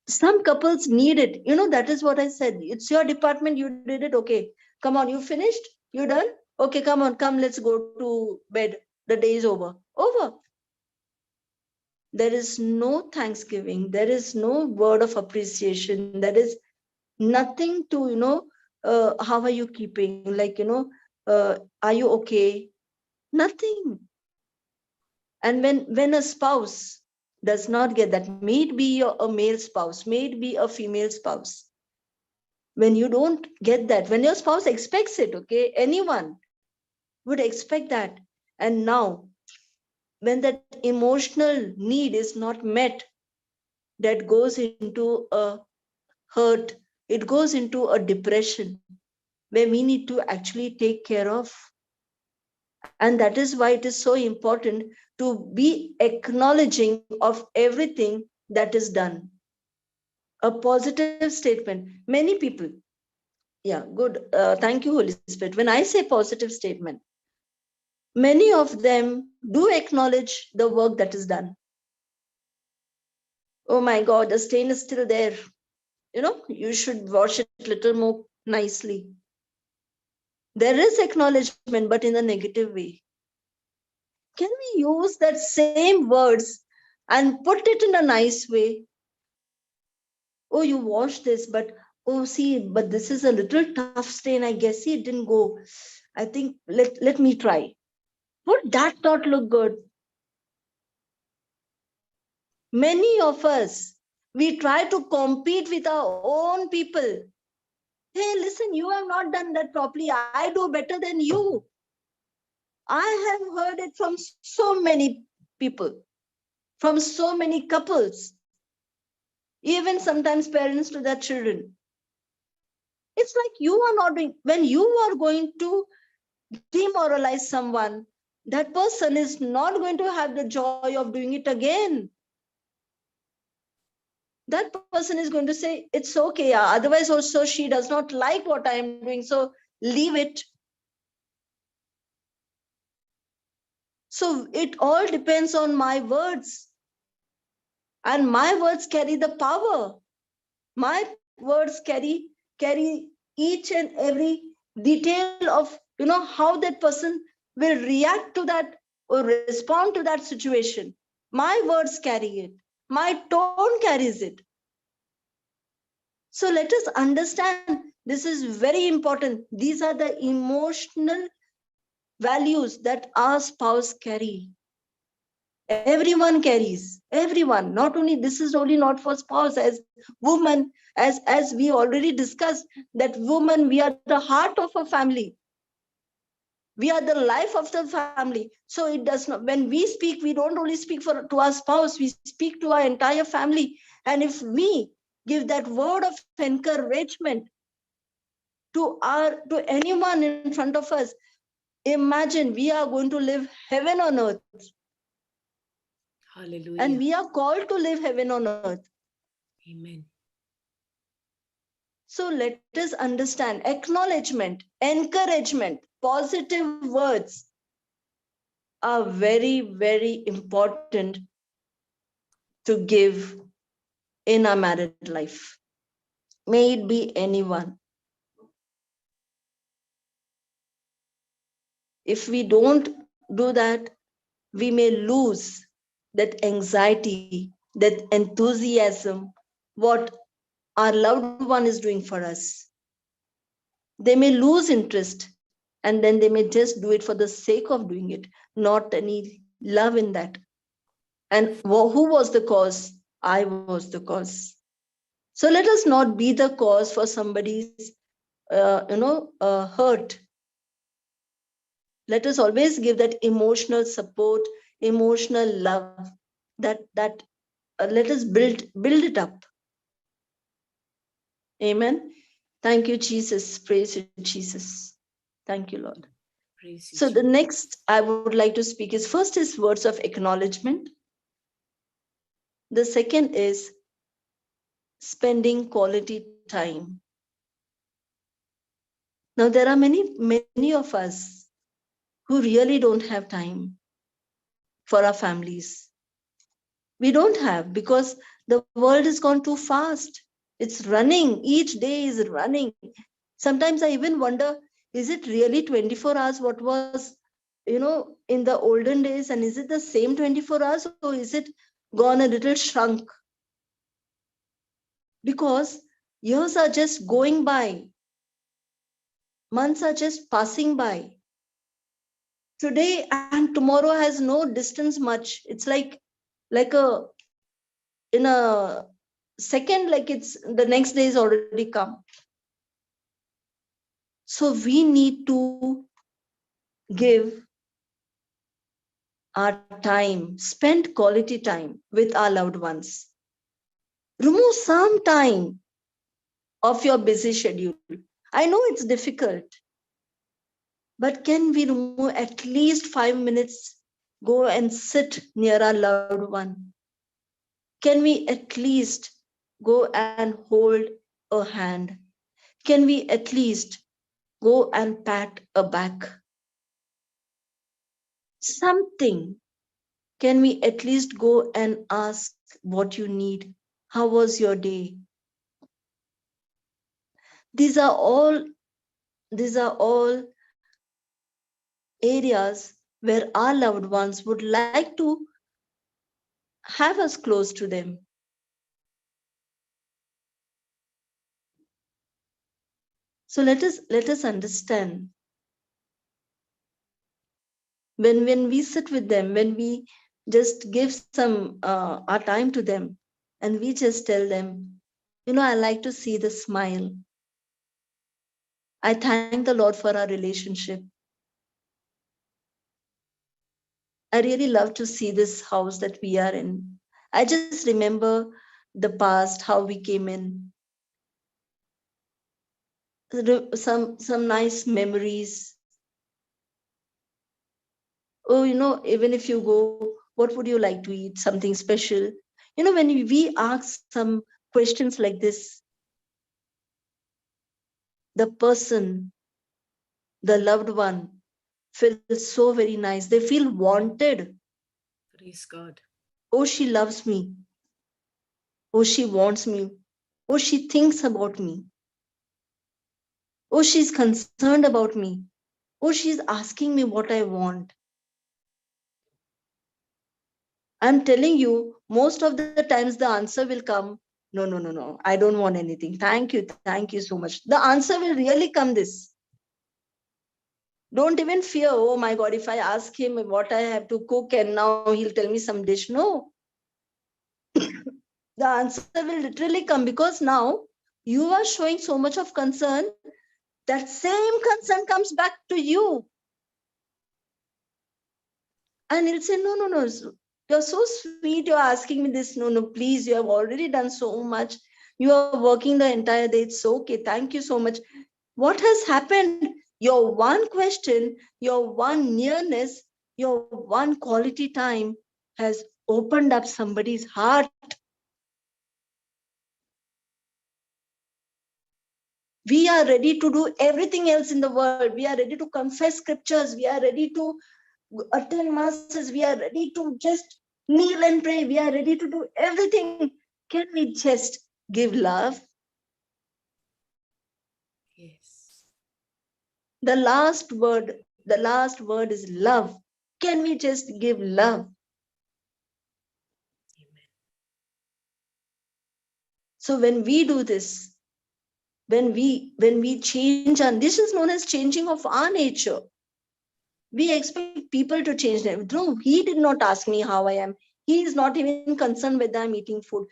Some couples need it. That is what I said. It's your department, you did it, okay. Come on, you finished? You done? Okay, come on, come, let's go to bed. The day is over. There is no thanksgiving. There is no word of appreciation. There is nothing to, how are you keeping? Like, are you okay? Nothing. And when a spouse does not get that, may it be a male spouse, may it be a female spouse, when you don't get that, when your spouse expects it, okay, anyone would expect that. And now, when that emotional need is not met, that goes into a hurt, it goes into a depression where we need to actually take care of. And that is why it is so important to be acknowledging of everything that is done. A positive statement. Many people, yeah, good. Thank you, Holy Spirit. When I say positive statement, many of them do acknowledge the work that is done. Oh my God, the stain is still there. You should wash it a little more nicely. There is acknowledgement, but in a negative way. Can we use that same words and put it in a nice way. Oh, you washed this, but oh, see, but this is a little tough stain. I guess it didn't go. I think let me try. Would that not look good? Many of us, we try to compete with our own people. Hey, listen, you have not done that properly. I do better than you. I have heard it from so many people, from so many couples, even sometimes parents to their children. It's like you are not doing, when you are going to demoralize someone, that person is not going to have the joy of doing it again. That person is going to say, it's okay, yeah. Otherwise also she does not like what I am doing, so leave it. So it all depends on my words. And my words carry the power. My words carry each and every detail of, how that person will react to that or respond to that situation. My words carry it. My tone carries it. So let us understand, this is very important. These are the emotional values that our spouse carry. Everyone carries, everyone. Not only, this is only not for spouse, as woman, as we already discussed, that woman, we are the heart of a family. We are the life of the family. So it does not, when we speak, we don't only speak to our spouse, we speak to our entire family. And if we give that word of encouragement to anyone in front of us, imagine we are going to live heaven on earth. Hallelujah. And we are called to live heaven on earth. Amen. So let us understand, acknowledgement, encouragement, positive words are very, very important to give in our married life. May it be anyone. If we don't do that, we may lose that anxiety, that enthusiasm, what our loved one is doing for us. They may lose interest, and then they may just do it for the sake of doing it, not any love in that. And who was the cause? I was the cause. So let us not be the cause for somebody's hurt. Let us always give that emotional support, emotional love, that let us build it up. Amen. Thank you, Jesus. Praise you, Jesus. Thank you, Lord. So the next I would like to speak is, first is words of acknowledgement. The second is spending quality time. Now there are many of us who really don't have time for our families. We don't have, because the world has gone too fast. It's running. Each day is running. Sometimes I even wonder, is it really 24 hours what was, in the olden days? And is it the same 24 hours, or is it gone a little shrunk? Because years are just going by. Months are just passing by. Today and tomorrow has no distance much. It's like in a second, like it's the next day is already come. So we need to give our time, spend quality time with our loved ones. Remove some time of your busy schedule. I know it's difficult, but can we remove at least 5 minutes, go and sit near our loved one? Can we at least go and hold a hand? Can we at least go and pat a back? Something. Can we at least go and ask what you need? How was your day? These are all areas where our loved ones would like to have us close to them. So let us understand, when we sit with them, when we just give some our time to them, and we just tell them, I like to see the smile. I thank the Lord for our relationship. I really love to see this house that we are in. I just remember the past, how we came in, some nice memories. Oh, even if you go, what would you like to eat? Something special. When we ask some questions like this, the person, the loved one, feels so very nice. They feel wanted. Praise God. Oh, she loves me. Oh, she wants me. Oh, she thinks about me. Oh, she's concerned about me. Oh, she's asking me what I want. I'm telling you, most of the times the answer will come, no, no, no, no, I don't want anything. Thank you so much. The answer will really come this. Don't even fear, oh my God, if I ask him what I have to cook and now he'll tell me some dish. No. The answer will literally come, because now you are showing so much of concern. That same concern comes back to you. And he'll say, no, no, no, you're so sweet. You're asking me this. No, no, please. You have already done so much. You are working the entire day. It's okay. Thank you so much. What has happened? Your one question, your one nearness, your one quality time has opened up somebody's heart. We are ready to do everything else in the world. We are ready to confess scriptures. We are ready to attend masses. We are ready to just kneel and pray. We are ready to do everything. Can we just give love? Yes. The last word is love. Can we just give love? Amen. So when we do this, when we change, and this is known as changing of our nature. We expect people to change them. No, he did not ask me how I am. He is not even concerned whether I'm eating food.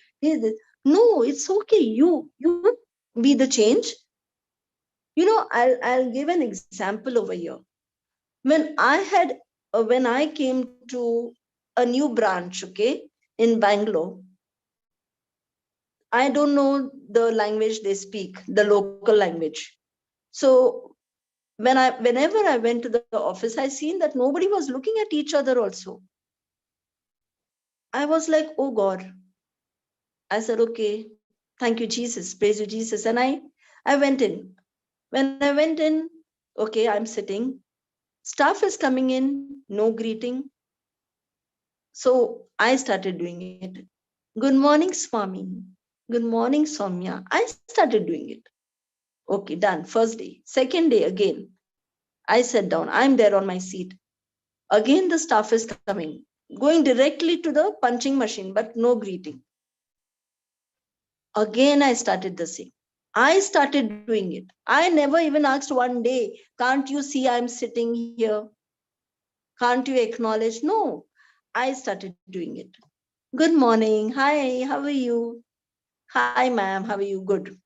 No, it's okay. You be the change. I'll give an example over here. When I came to a new branch, okay, in Bangalore, I don't know the language they speak, the local language. So whenever I went to the office, I seen that nobody was looking at each other also. I was like, oh God. I said, okay, thank you, Jesus. Praise you, Jesus. And I went in. When I went in, okay, I'm sitting. Staff is coming in, no greeting. So I started doing it. Good morning, Swami. Good morning, Soumya. I started doing it. Okay, done. First day. Second day again. I sat down. I'm there on my seat. Again, the staff is coming, going directly to the punching machine, but no greeting. Again, I started the same. I started doing it. I never even asked one day, can't you see I'm sitting here? Can't you acknowledge? No, I started doing it. Good morning. Hi, how are you? Hi, ma'am. How are you? Good.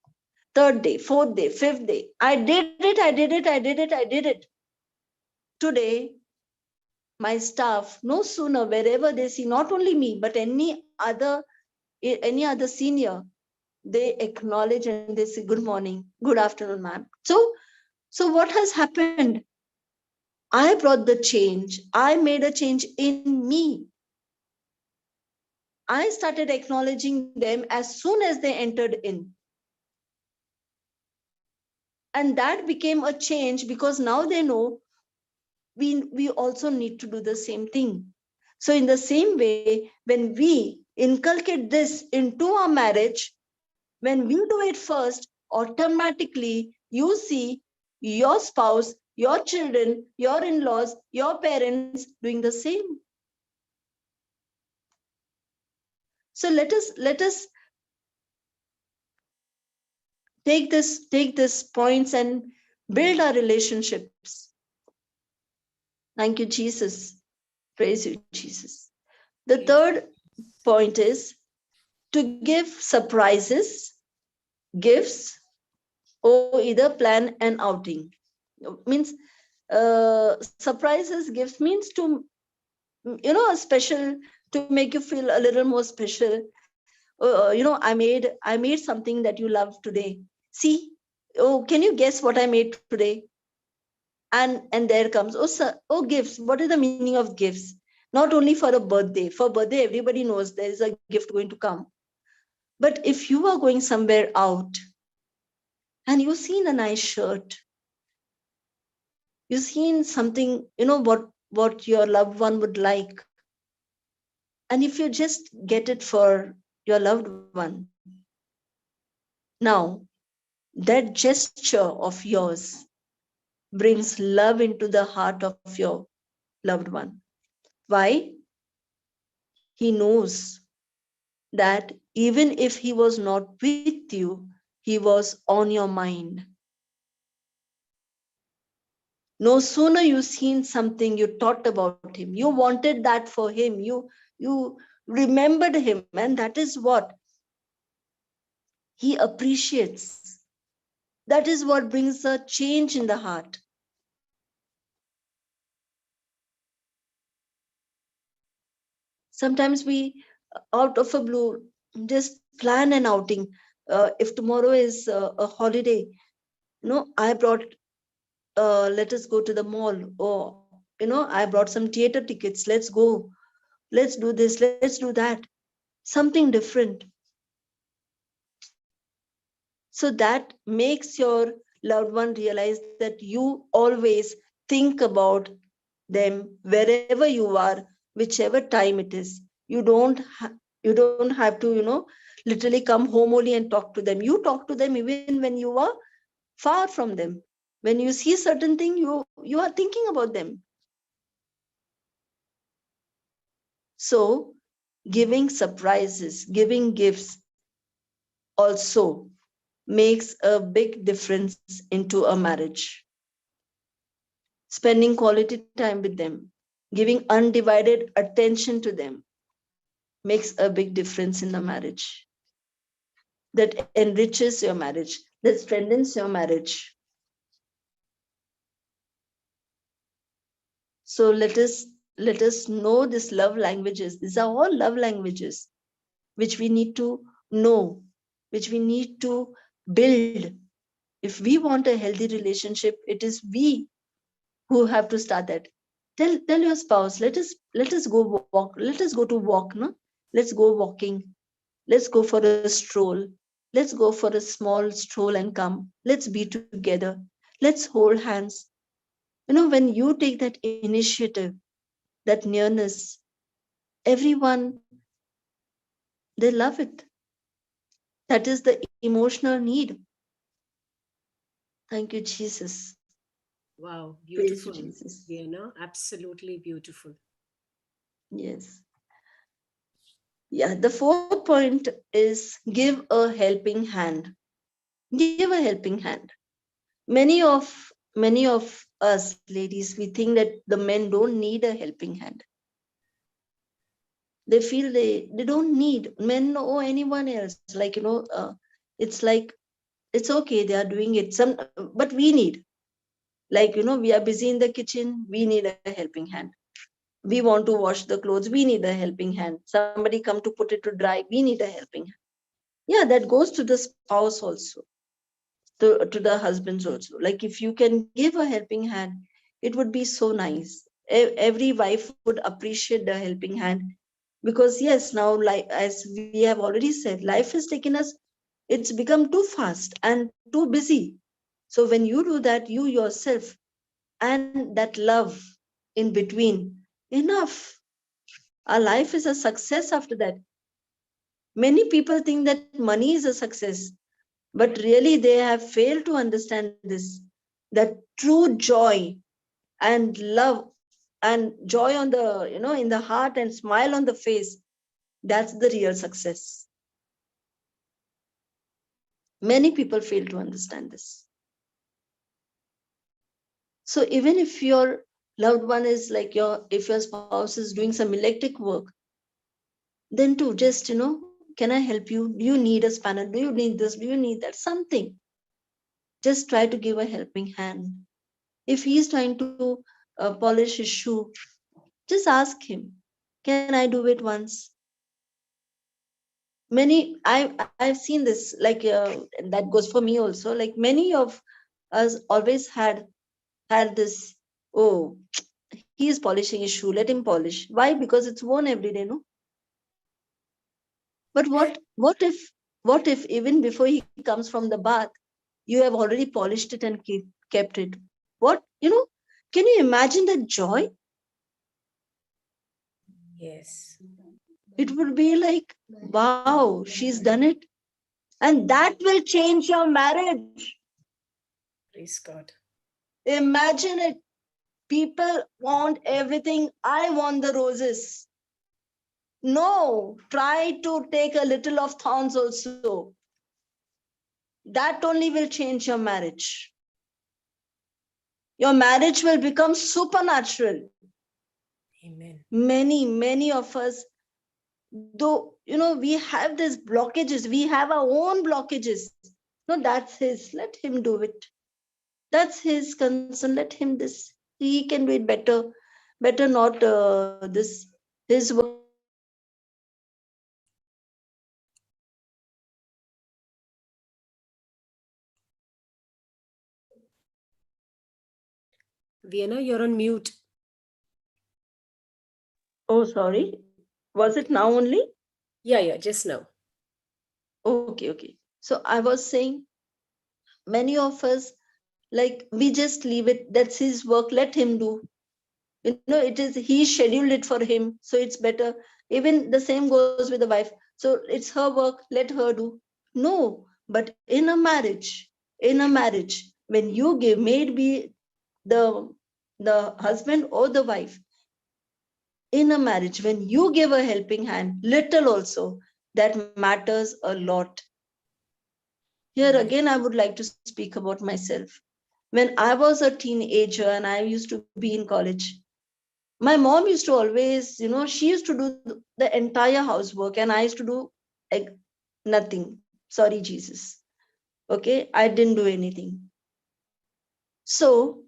Third day, fourth day, fifth day. I did it. I did it. Today, my staff, no sooner, wherever they see not only me, but any other senior, they acknowledge and they say, good morning, good afternoon, ma'am. So what has happened? I brought the change. I made a change in me. I started acknowledging them as soon as they entered in. And that became a change, because now they know we also need to do the same thing. So in the same way, when we inculcate this into our marriage, when we do it first, automatically you see your spouse, your children, your in-laws, your parents doing the same. So let us take this points and build our relationships. Thank you, Jesus. Praise you, Jesus. The third point is to give surprises, gifts, or either plan an outing. Means surprises, gifts means to, a special, to make you feel a little more special. I made something that you love today. See, oh, can you guess what I made today? And there comes, oh, sir, oh, gifts. What is the meaning of gifts? Not only for a birthday. For birthday, everybody knows there is a gift going to come. But if you are going somewhere out and you've seen a nice shirt, you've seen something, what your loved one would like, and if you just get it for your loved one, now that gesture of yours brings love into the heart of your loved one. Why? He knows that even if he was not with you, he was on your mind. No sooner you seen something, you thought about him, you wanted that for him, you remembered him, and that is what he appreciates. That is what brings a change in the heart. Sometimes we, out of a blue, just plan an outing. If tomorrow is a holiday, I brought, let us go to the mall, or I brought some theater tickets, let's go, let's do this, let's do that, something different. So that makes your loved one realize that you always think about them wherever you are, whichever time it is. You don't have to, literally come home only and talk to them. You talk to them even when you are far from them. When you see certain thing, you are thinking about them. So giving surprises, giving gifts also makes a big difference into a marriage. Spending quality time with them, giving undivided attention to them makes a big difference in the marriage. That enriches your marriage, that strengthens your marriage. So let us know these love languages. These are all love languages which we need to know, which we need to build. If we want a healthy relationship, it is we who have to start that. Tell your spouse, let us go walk, let us go to walk, no? Let's go walking. Let's go for a stroll. Let's go for a small stroll and come. Let's be together. Let's hold hands. When you take that initiative, that nearness, everyone, they love it. That is the emotional need. Thank you, Jesus. Wow, beautiful. Jesus. Absolutely beautiful. Yes. Yeah, the fourth point is give a helping hand. Give a helping hand. Many of us ladies, we think that the men don't need a helping hand. They feel they don't need men or anyone else. Like, it's like, it's okay, they are doing it. But we need, like, we are busy in the kitchen, we need a helping hand. We want to wash the clothes, we need a helping hand. Somebody come to put it to dry, we need a helping hand. Yeah, that goes to the spouse also, to the husbands also. Like, if you can give a helping hand, it would be so nice. Every wife would appreciate the helping hand, because yes, now, like as we have already said, life has taken us, it's become too fast and too busy. So when you do that, you yourself and that love in between, enough. Our life is a success after that. Many people think that money is a success, but really they have failed to understand this, that true joy and love and joy on the, in the heart and smile on the face, That's the real success. Many people fail to understand this. So even if your loved one is like if your spouse is doing some electric work, then to just, can I help you? Do you need a spanner? Do you need this? Do you need that? Something. Just try to give a helping hand. If he's trying to polish his shoe, just ask him, can I do it once? I've seen this, like that goes for me also. Like many of us always had this, oh, he is polishing his shoe, let him polish. Why? Because it's worn every day, no? But what if even before he comes from the bath, you have already polished it and kept it? What, can you imagine the joy? Yes. It would be like, wow, she's done it. And that will change your marriage. Praise God. Imagine it. People want everything. I want the roses. No, try to take a little of thorns also. That only will change your marriage. Your marriage will become supernatural. Amen. Many of us, though, we have these blockages. We have our own blockages. No, that's his. Let him do it. That's his concern. Let him this. He can do it better. Better not this. His work. Vienna, you're on mute. Oh, sorry. Was it now only? Yeah, just now. Okay. So I was saying, many of us, like, we just leave it. That's his work. Let him do. It is, he scheduled it for him. So it's better. Even the same goes with the wife. So it's her work. Let her do. No, but in a marriage, when you give, may it be the husband or the wife, in a marriage, when you give a helping hand, little also, that matters a lot. Here again, I would like to speak about myself. When I was a teenager and I used to be in college, my mom used to always, she used to do the entire housework and I used to do like nothing. Sorry, Jesus. Okay, I didn't do anything. So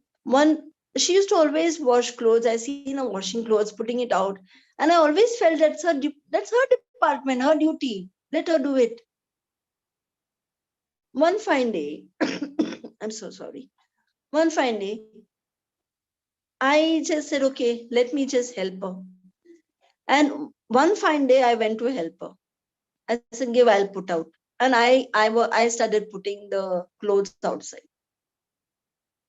she used to always wash clothes. I seen her washing clothes, putting it out, and I always felt that's her department, her duty. Let her do it. One fine day, I'm so sorry. One fine day, I just said, okay, let me just help her. And one fine day, I went to help her. I said, give, I'll put out. And I started putting the clothes outside.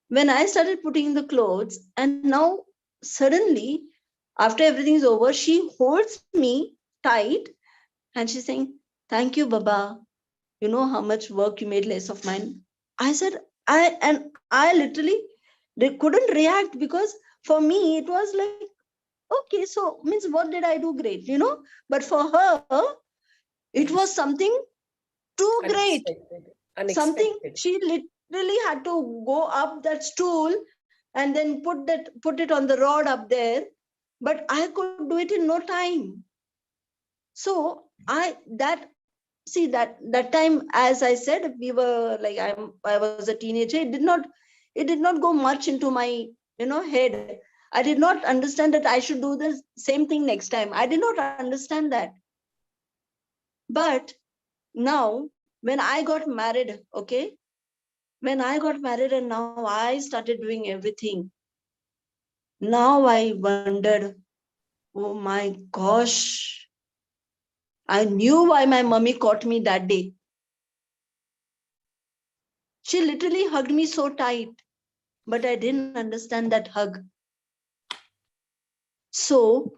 When I started putting the clothes, and now suddenly, after everything's over, she holds me tight and she's saying, thank you, Baba. You know how much work you made less of mine. I said, I literally couldn't react, because for me, it was like, okay, so means what did I do great, But for her, it was something too great. Unexpected. Something, she literally had to go up that stool and then put it on the rod up there. But I could do it in no time. So that time, as I said, we were like, I was a teenager. It did not go much into my head. I did not understand that I should do the same thing next time. I did not understand that. But now, when I got married, okay, when I got married and now I started doing everything, now I wondered, oh my gosh, I knew why my mommy caught me that day. She literally hugged me so tight, but I didn't understand that hug. So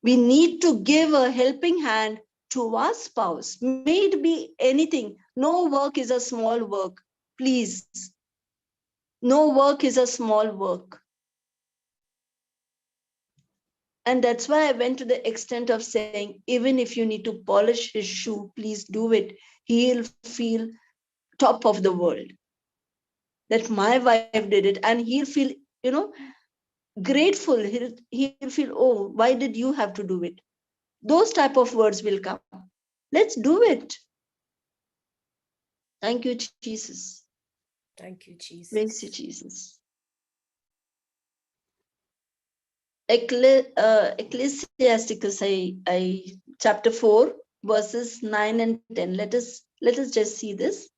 we need to give a helping hand to our spouse. May it be anything. No work is a small work. Please. No work is a small work. And that's why I went to the extent of saying, even if you need to polish his shoe, please do it. He'll feel top of the world. That my wife did it, and he'll feel, grateful. He'll feel, oh, why did you have to do it? Those type of words will come. Let's do it. Thank you, Jesus. Thank you, Jesus. Praise you, Jesus. Ecclesiasticus, chapter 4, verses 9 and 10. Let us just see this.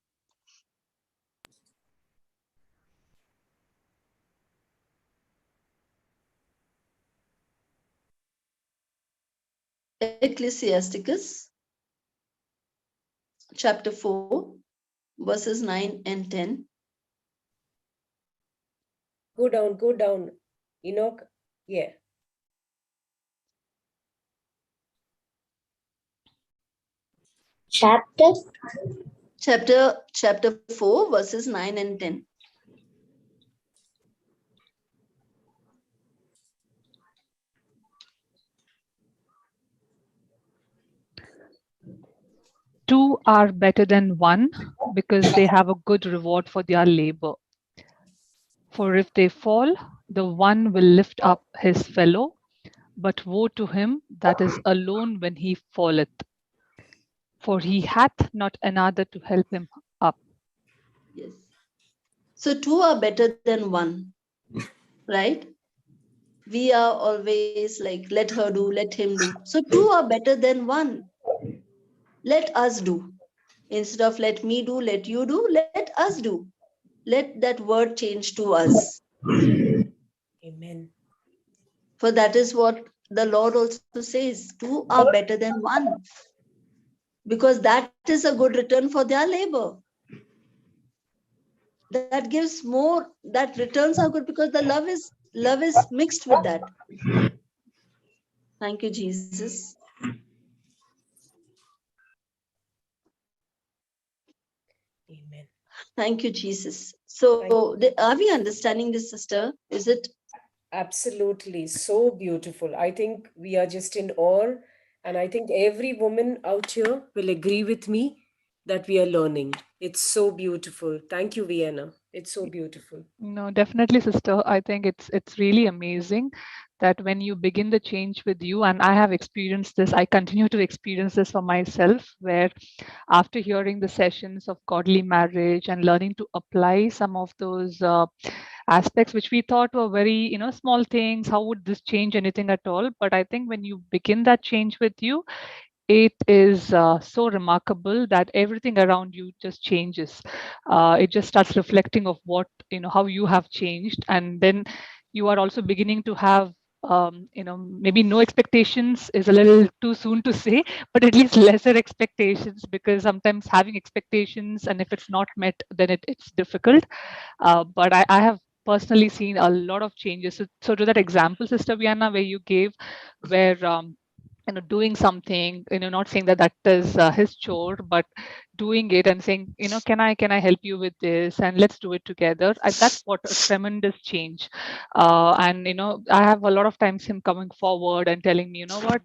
Ecclesiasticus, chapter 4, verses 9 and 10. Go down. Enoch, yeah. Chapter 4, verses 9 and 10. Two are better than one because they have a good reward for their labor. For if they fall, the one will lift up his fellow, but woe to him that is alone when he falleth. For he hath not another to help him up. Yes. So two are better than one, right? We are always like, let her do, let him do. So two are better than one. Let us do. Instead of let me do, let you do, let us do. Let that word change to us. Amen. For that is what the Lord also says. Two are better than one. Because that is a good return for their labor. That gives more, that returns are good because the love is mixed with that. Thank you, Jesus. Amen. Thank you, Jesus. So are we understanding this, sister? Is it? Absolutely. So beautiful. I think we are just in awe. And I think every woman out here will agree with me that we are learning. It's so beautiful. Thank you, Vienna. It's so beautiful. No, definitely, sister. I think it's really amazing that when you begin the change with you, and I have experienced this, I continue to experience this for myself, where after hearing the sessions of godly marriage and learning to apply some of those aspects which we thought were very, small things, how would this change anything at all? But I think when you begin that change with you, it is so remarkable that everything around you just changes. It just starts reflecting of what, how you have changed. And then you are also beginning to have, maybe no expectations is a little too soon to say, but at least lesser expectations, because sometimes having expectations and if it's not met, then it's difficult. But I have personally seen a lot of changes. So to that example, Sister Vienna, where you gave, where doing something, not saying that is his chore, but doing it and saying, can I help you with this, and let's do it together. That's what a tremendous change. And I have a lot of times him coming forward and telling me, what,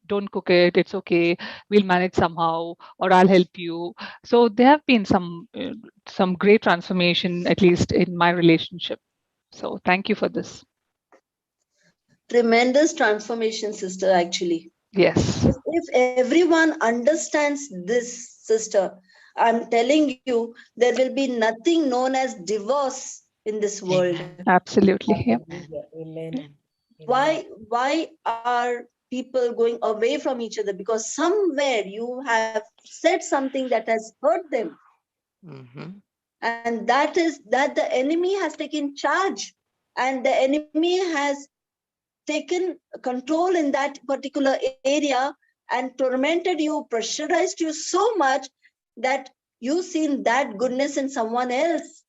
don't cook it, it's okay, we'll manage somehow, or I'll help you. So there have been some great transformation, at least in my relationship. So thank you for this. Tremendous transformation, sister, actually. Yes. If everyone understands this, sister, I'm telling you, there will be nothing known as divorce in this world. Amen. Absolutely. Yeah. Amen. Why are people going away from each other? Because somewhere you have said something that has hurt them. Mm-hmm. And that is that the enemy has taken charge, and the enemy has taken control in that particular area and tormented you, pressurized you so much that you've seen that goodness in someone else.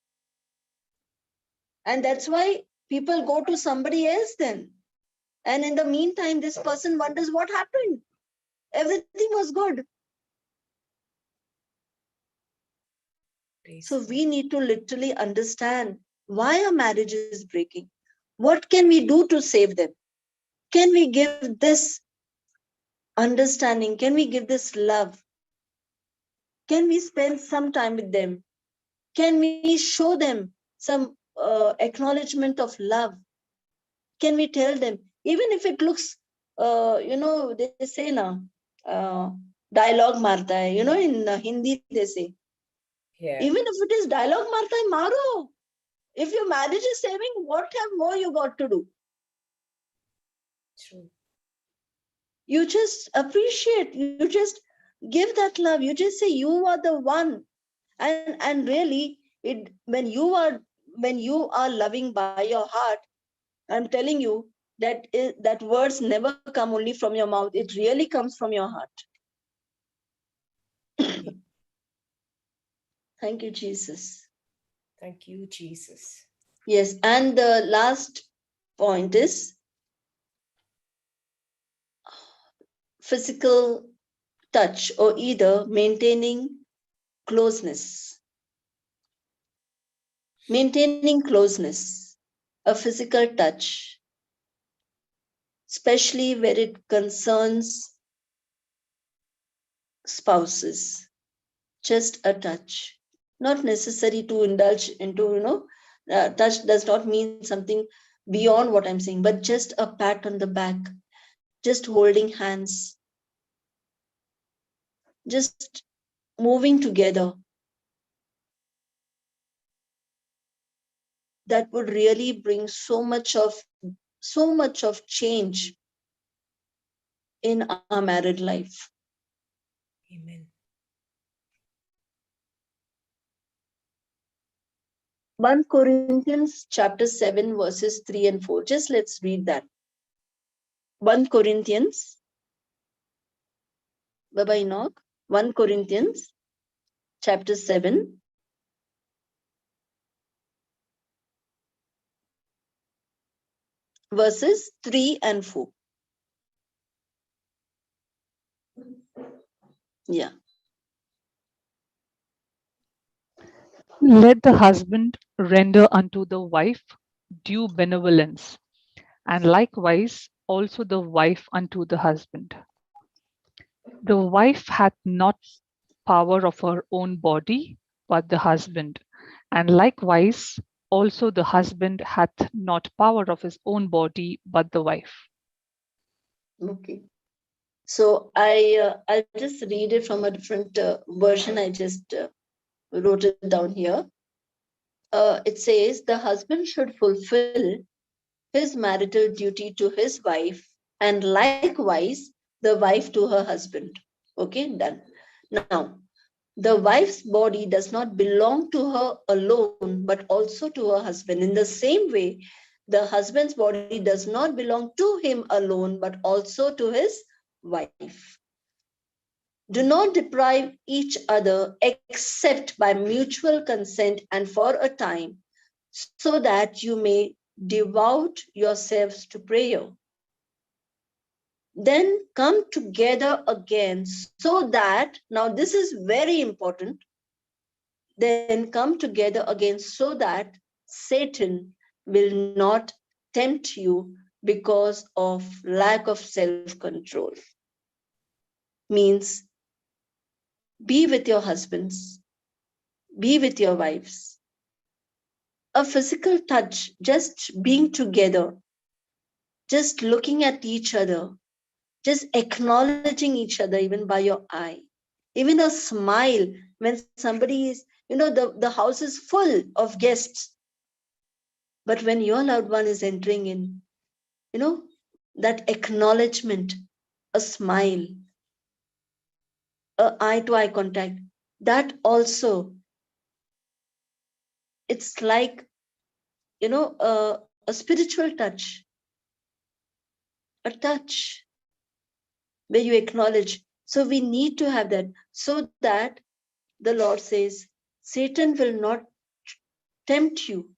And that's why people go to somebody else then. And in the meantime, this person wonders what happened. Everything was good. So we need to literally understand why our marriage is breaking. What can we do to save them? Can we give this understanding? Can we give this love? Can we spend some time with them? Can we show them some acknowledgement of love? Can we tell them, even if it looks, they say now, dialogue marta hai, in Hindi they say. Yeah. Even if it is dialogue marta hai, maro. If your marriage is saving, what have more you got to do? True. You just appreciate, you just give that love, you just say you are the one. And really, when you are loving by your heart, I'm telling you that words never come only from your mouth. It really comes from your heart. Thank you, Jesus. Thank you, Jesus. Yes, and the last point is physical touch, or either maintaining closeness. Maintaining closeness, a physical touch, especially where it concerns spouses. Just a touch, not necessary to indulge into, touch does not mean something beyond what I'm saying, but just a pat on the back, just holding hands, just moving together. That would really bring so much of change in our married life. Amen. 1 Corinthians chapter 7 verses 3 and 4. Just let's read that. 1 Corinthians, Baba Enoch, 1 Corinthians chapter 7 verses 3 and 4. Yeah. Let the husband render unto the wife due benevolence, and likewise also the wife unto the husband. The wife hath not power of her own body, but the husband, and likewise also the husband hath not power of his own body, but the wife. Okay. So I'll just read it from a different version. I just wrote it down here. It says, the husband should fulfill his marital duty to his wife, and likewise the wife to her husband. Okay, done. Now, the wife's body does not belong to her alone, but also to her husband. In the same way, the husband's body does not belong to him alone, but also to his wife. Do not deprive each other except by mutual consent and for a time, so that you may devote yourselves to prayer. Then come together again, so that, now this is very important, then come together again so that Satan will not tempt you because of lack of self-control. Means, be with your husbands, be with your wives. A physical touch, just being together, just looking at each other, just acknowledging each other even by your eye, even a smile when somebody is, the house is full of guests, but when your loved one is entering in, that acknowledgement, a smile, a eye to eye contact, that also, it's like, a spiritual touch, a touch where you acknowledge. So we need to have that, so that the Lord says, Satan will not tempt you.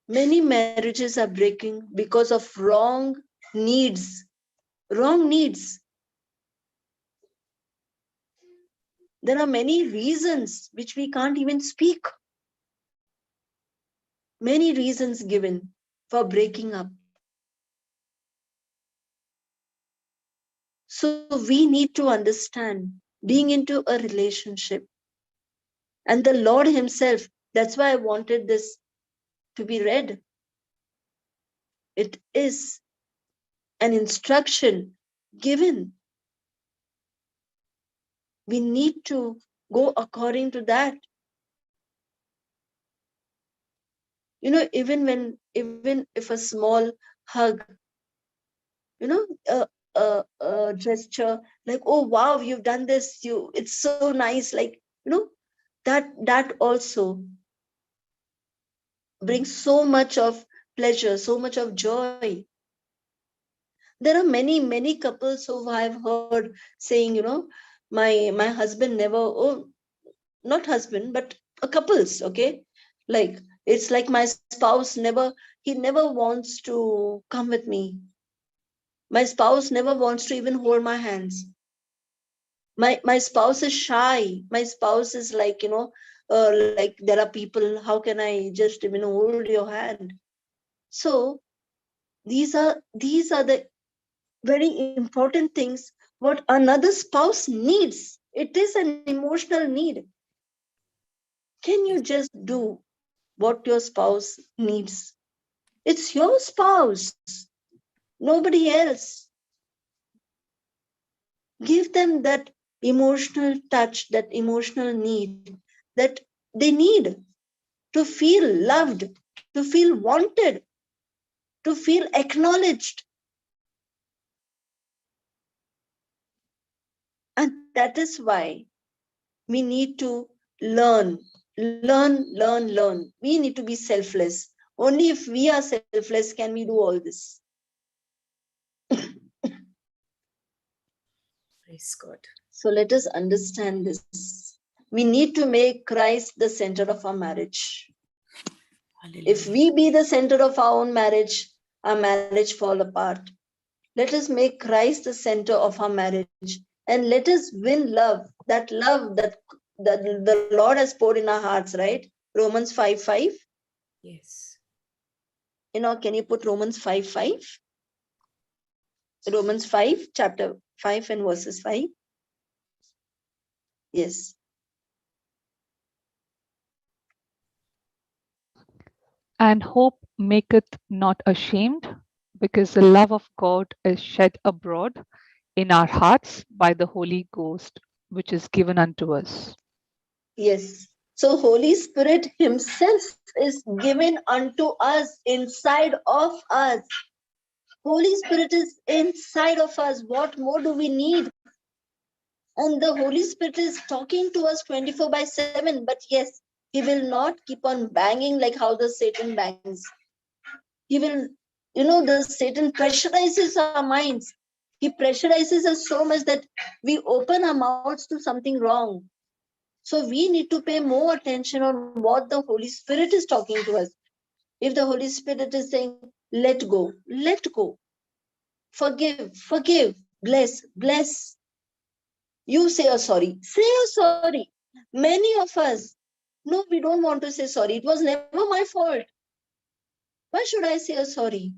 Many marriages are breaking because of wrong needs. Wrong needs. There are many reasons which we can't even speak. Many reasons given for breaking up. So we need to understand being into a relationship. And the Lord himself, that's why I wanted this to be read. It is an instruction given. We need to go according to that. You know, even if a small hug, you know, a gesture like, oh wow, you've done this, it's so nice, like, you know, that also brings so much of pleasure, so much of joy. There are many couples who I've heard saying, you know, my husband never, oh, not husband, but a couples, okay, like, it's like my spouse he never wants to come with me. My spouse never wants to even hold my hands. My spouse is shy. My spouse is like, you know, like, there are people, how can I just, you know, hold your hand? So these are the very important things what another spouse needs. It is an emotional need. Can you just do what your spouse needs? It's your spouse, nobody else. Give them that emotional touch, that emotional need that they need to feel loved, to feel wanted, to feel acknowledged. And that is why we need to learn. We need to be selfless. Only if we are selfless can we do all this. Praise God. So let us understand this. We need to make Christ the center of our marriage. Hallelujah. If we be the center of our own marriage, our marriage fall apart. Let us make Christ the center of our marriage, and let us win love that the Lord has poured in our hearts, right? Romans 5:5. Yes. You know, can you put Romans 5:5? Romans 5, chapter 5 and verses 5. Yes. And hope maketh not ashamed, because the love of God is shed abroad in our hearts by the Holy Ghost, which is given unto us. Yes. So Holy Spirit himself is given unto us, inside of us. Holy Spirit is inside of us. What more do we need? And the Holy Spirit is talking to us 24/7. But yes, he will not keep on banging like how the Satan bangs. He will, you know, the Satan pressurizes our minds. He pressurizes us so much that we open our mouths to something wrong. So we need to pay more attention on what the Holy Spirit is talking to us. If the Holy Spirit is saying, let go, forgive, bless. You say a sorry, say a sorry. Many of us, no, we don't want to say sorry. It was never my fault. Why should I say a sorry?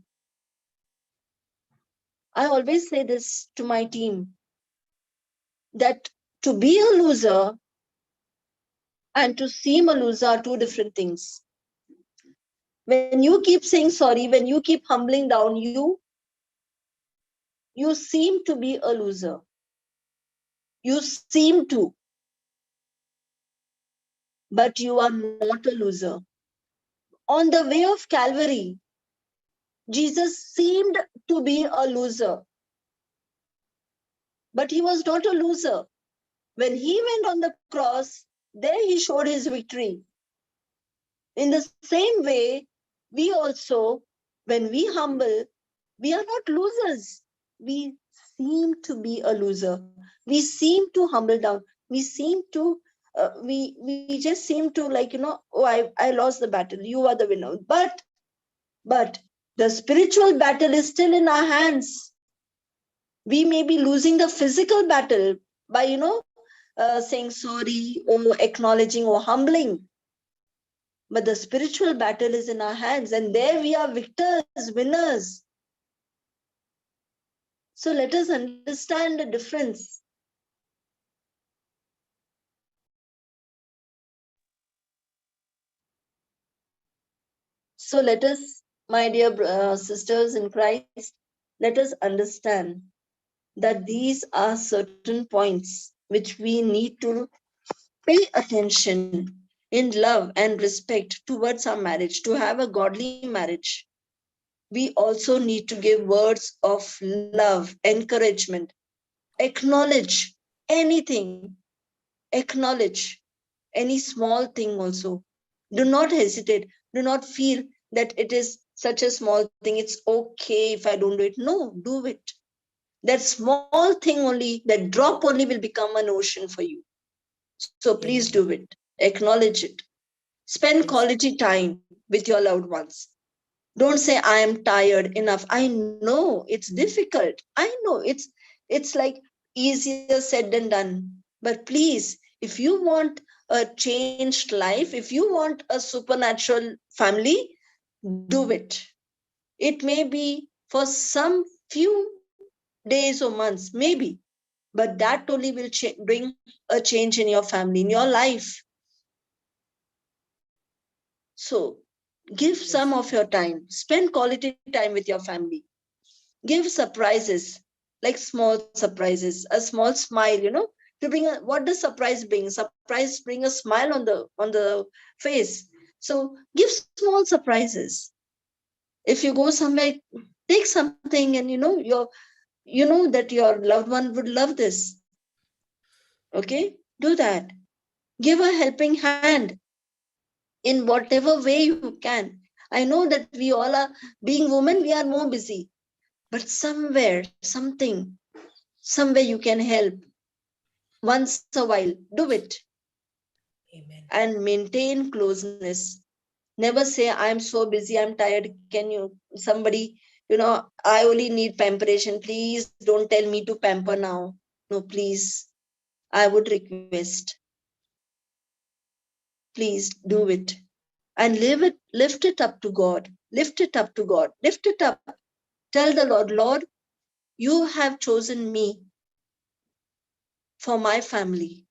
I always say this to my team, that to be a loser and to seem a loser are two different things. When you keep saying sorry, when you keep humbling down, you seem to be a loser. You seem to, but you are not a loser. On the way of Calvary, Jesus seemed to be a loser, but he was not a loser. When he went on the cross, there he showed his victory. In the same way, we also, when we humble, we are not losers. We seem to be a loser. We seem to humble down. We seem to, we just seem to, like, you know, oh, I lost the battle. You are the winner. But the spiritual battle is still in our hands. We may be losing the physical battle by, you know, saying sorry or acknowledging or humbling. But the spiritual battle is in our hands, and there we are victors, winners. So let us understand the difference. So let us, my dear sisters in Christ, let us understand that these are certain points which we need to pay attention in love and respect towards our marriage, to have a godly marriage. We also need to give words of love, encouragement, acknowledge anything, acknowledge any small thing also. Do not hesitate. Do not feel that it is such a small thing. It's okay if I don't do it. No, do it. That small thing only, that drop only will become an ocean for you. So please do it. Acknowledge it. Spend quality time with your loved ones. Don't say, I am tired enough. I know it's difficult. I know it's like easier said than done. But please, if you want a changed life, if you want a supernatural family, do it. It may be for some few days or months, maybe, but that only will bring a change in your family, in your life. So give some of your time, spend quality time with your family. Give surprises, like small surprises, a small smile, to bring what does surprise bring? Surprise bring a smile on the face. So give small surprises. If you go somewhere, take something, and you know that your loved one would love this. Okay, do that. Give a helping hand in whatever way you can. I know that we all are, being women, we are more busy, but somewhere, somewhere you can help once a while. Do it. Amen. And maintain closeness. Never say, I'm so busy, I'm tired. Can you, somebody, I only need pamperation. Please don't tell me to pamper now. No, please. I would request. Please do it. And lift it up to God. Lift it up to God. Lift it up. Tell the Lord, Lord, you have chosen me for my family.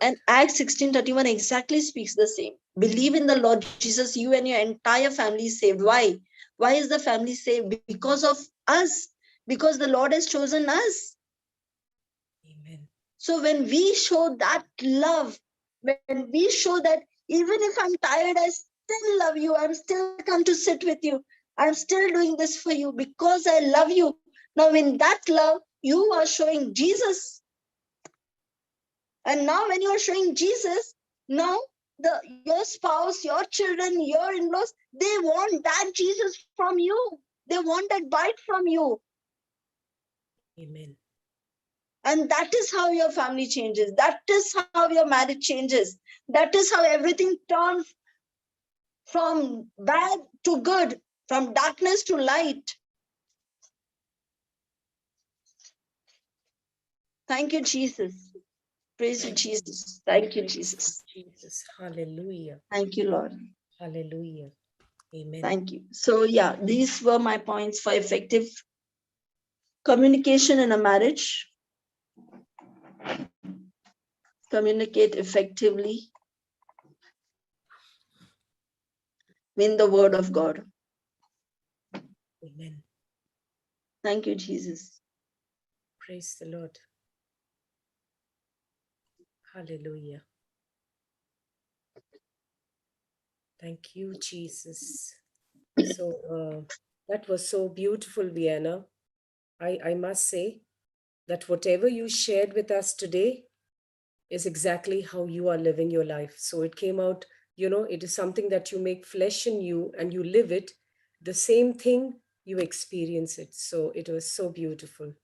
And Acts 16:31 exactly speaks the same. Believe in the Lord Jesus, you and your entire family is saved. Why? Why is the family saved? Because of us. Because the Lord has chosen us. Amen. So when we show that love, when we show that even if I'm tired, I still love you, I'm still come to sit with you, I'm still doing this for you because I love you. Now in that love, you are showing Jesus. And now when you are showing Jesus, now your spouse, your children, your in-laws, they want that Jesus from you. They want that bite from you. Amen. And that is how your family changes. That is how your marriage changes. That is how everything turns from bad to good, from darkness to light. Thank you, Jesus. Praise you, Jesus. Thank you, Jesus. Jesus. Hallelujah. Thank you, Lord. Hallelujah. Amen. Thank you. So yeah, these were my points for effective communication in a marriage. Communicate effectively in the word of God. Amen. Thank you, Jesus. Praise the Lord. Hallelujah. Thank you, Jesus. So that was so beautiful, Vienna. I must say that whatever you shared with us today is exactly how you are living your life. So it came out, it is something that you make flesh in you and you live it. The same thing, you experience it. So it was so beautiful.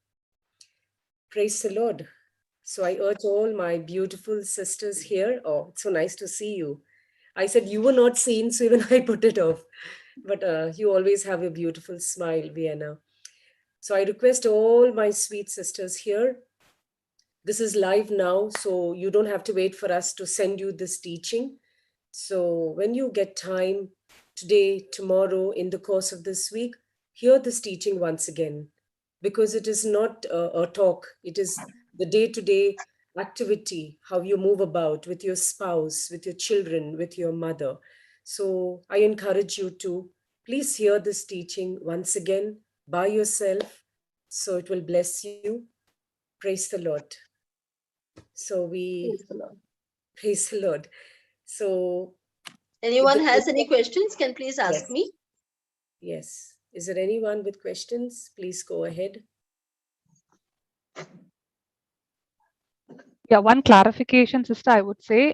Praise the Lord. So I urge all my beautiful sisters here. Oh, it's so nice to see you. I said you were not seen, so even I put it off. But you always have a beautiful smile, Vienna. So I request all my sweet sisters here. This is live now, so you don't have to wait for us to send you this teaching. So when you get time, today, tomorrow, in the course of this week, hear this teaching once again. because it is not a talk. It is the day-to-day activity, how you move about with your spouse, with your children, with your mother. So I encourage you to please hear this teaching once again by yourself, so it will bless you. Praise the Lord. So we Praise the Lord. praise the Lord. So Anyone has any questions can please ask yes, me. yes. Is there anyone with questions? Please go ahead. Yeah, one clarification, sister, I would say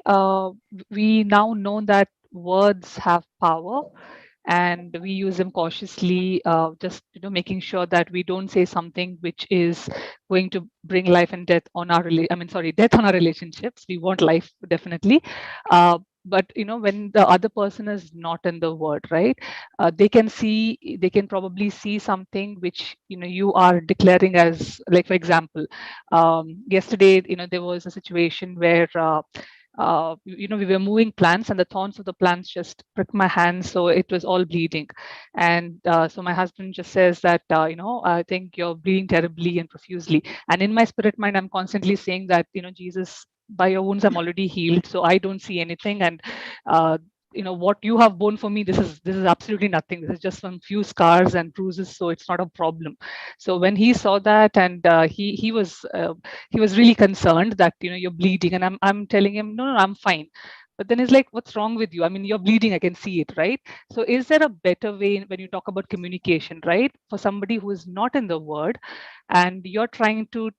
we now know that words have power and we use them cautiously, just making sure that we don't say something which is going to bring life and death on our death on our relationships. We want life definitely, but when the other person is not in the word, right, they can probably see something which you are declaring as, like, for example, yesterday there was a situation where we were moving plants and the thorns of the plants just pricked my hand, so it was all bleeding. And so my husband just says that I think you're bleeding terribly and profusely, and in my spirit mind I'm constantly saying that Jesus, by your wounds I'm already healed, so I don't see anything. And what you have borne for me, this is absolutely nothing. This is just some few scars and bruises, so it's not a problem. So when he saw that, and he was really concerned that you're bleeding, and I'm telling him, no, I'm fine. But then he's like, what's wrong with you? I mean, you're bleeding, I can see it, right? So is there a better way when you talk about communication, right, for somebody who is not in the word, and you're trying to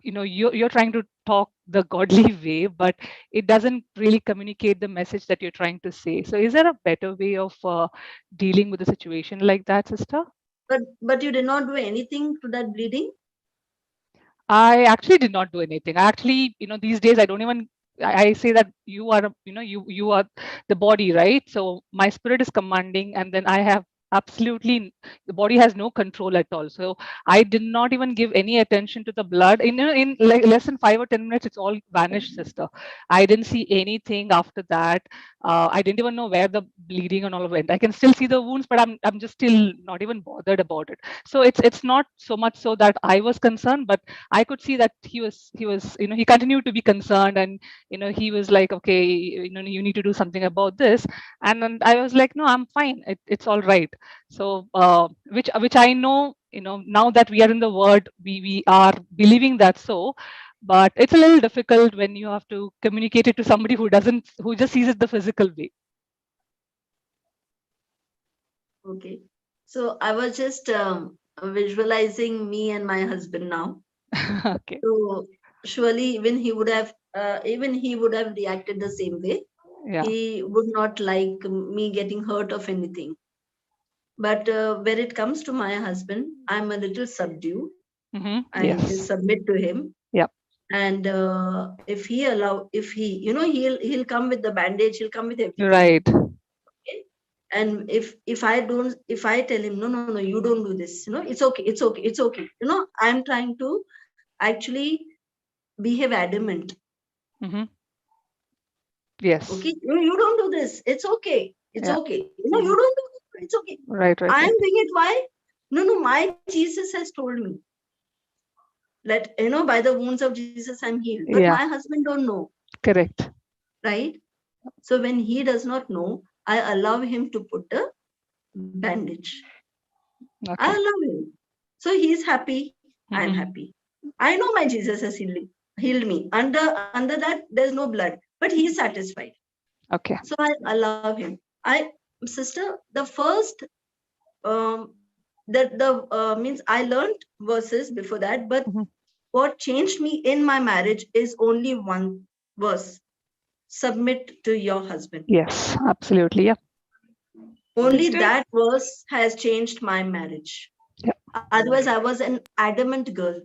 you're trying to talk the godly way, but it doesn't really communicate the message that you're trying to say? So is there a better way of dealing with a situation like that, sister? But you did not do anything to that bleeding? I actually did not do anything. I actually, these days I don't even, I say that you are, you are the body, right? So my spirit is commanding, and then I have absolutely, the body has no control at all. So I did not even give any attention to the blood. In like less than 5 or 10 minutes, it's all vanished, sister. I didn't see anything after that. I didn't even know where the bleeding and all went. I can still see the wounds, but I'm just still not even bothered about it. So it's not so much so that I was concerned, but I could see that he was, he continued to be concerned, and he was like, okay, you need to do something about this. And then I was like, no, I'm fine. It's all right. So which I know, now that we are in the word, we are believing that. So, but it's a little difficult when you have to communicate it to somebody who just sees it the physical way. Okay. So I was just visualizing me and my husband now. Okay. So surely even he would have reacted the same way. Yeah. He would not like me getting hurt of anything. But when it comes to my husband, I'm a little subdued. I Yes. just submit to him. Yep. And if he'll come with the bandage, he'll come with everything. Right. Okay? And if I tell him, no, you don't do this, it's okay. I'm trying to actually behave adamant. Yes. Okay, you don't do this. It's okay. It's okay. You don't do this. It's okay. Right. I'm doing it. Why? No, my Jesus has told me that, by the wounds of Jesus, I'm healed. But my husband don't know. Correct. Right? So when he does not know, I allow him to put a bandage. Okay. I allow him. So he's happy. I'm happy. I know my Jesus has healed me. Under that, there's no blood, but he's satisfied. Okay. So I allow him. Sister, the first means I learned verses before that, but what changed me in my marriage is only one verse: submit to your husband. Yes, absolutely. Yeah. Only Sister, that verse has changed my marriage. Yeah. Otherwise, I was an adamant girl.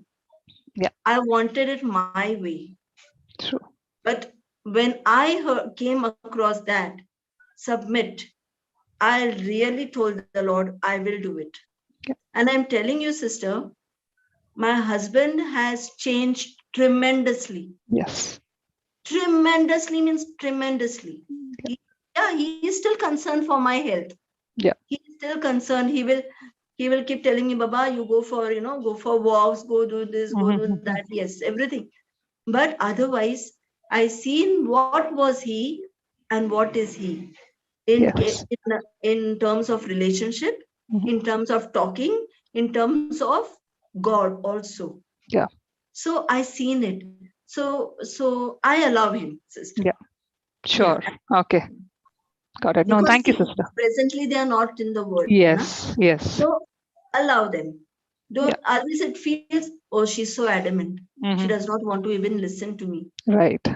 Yeah. I wanted it my way. True. But when I came across that, submit, I really told the Lord, I will do it. Yeah. And I'm telling you, sister, my husband has changed tremendously. Yes. Tremendously means tremendously. Yeah. He is still concerned for my health. Yeah. He is still concerned. He he will keep telling me, Baba, you go for, go for walks, go do this, go do that. Yes, everything. But otherwise, I seen what was he and what is he Yes. in terms of relationship, in terms of talking, in terms of God also. Yeah. So I seen it. So I allow him, sister. Yeah. Sure. Yeah. Okay. Got it. No, Because thank you, see, sister. presently they are not in the world. Yes. Yes. So allow them. Don't, Yeah. otherwise it feels, oh, she's so adamant. She Mhm. does not want to even listen to me. Right.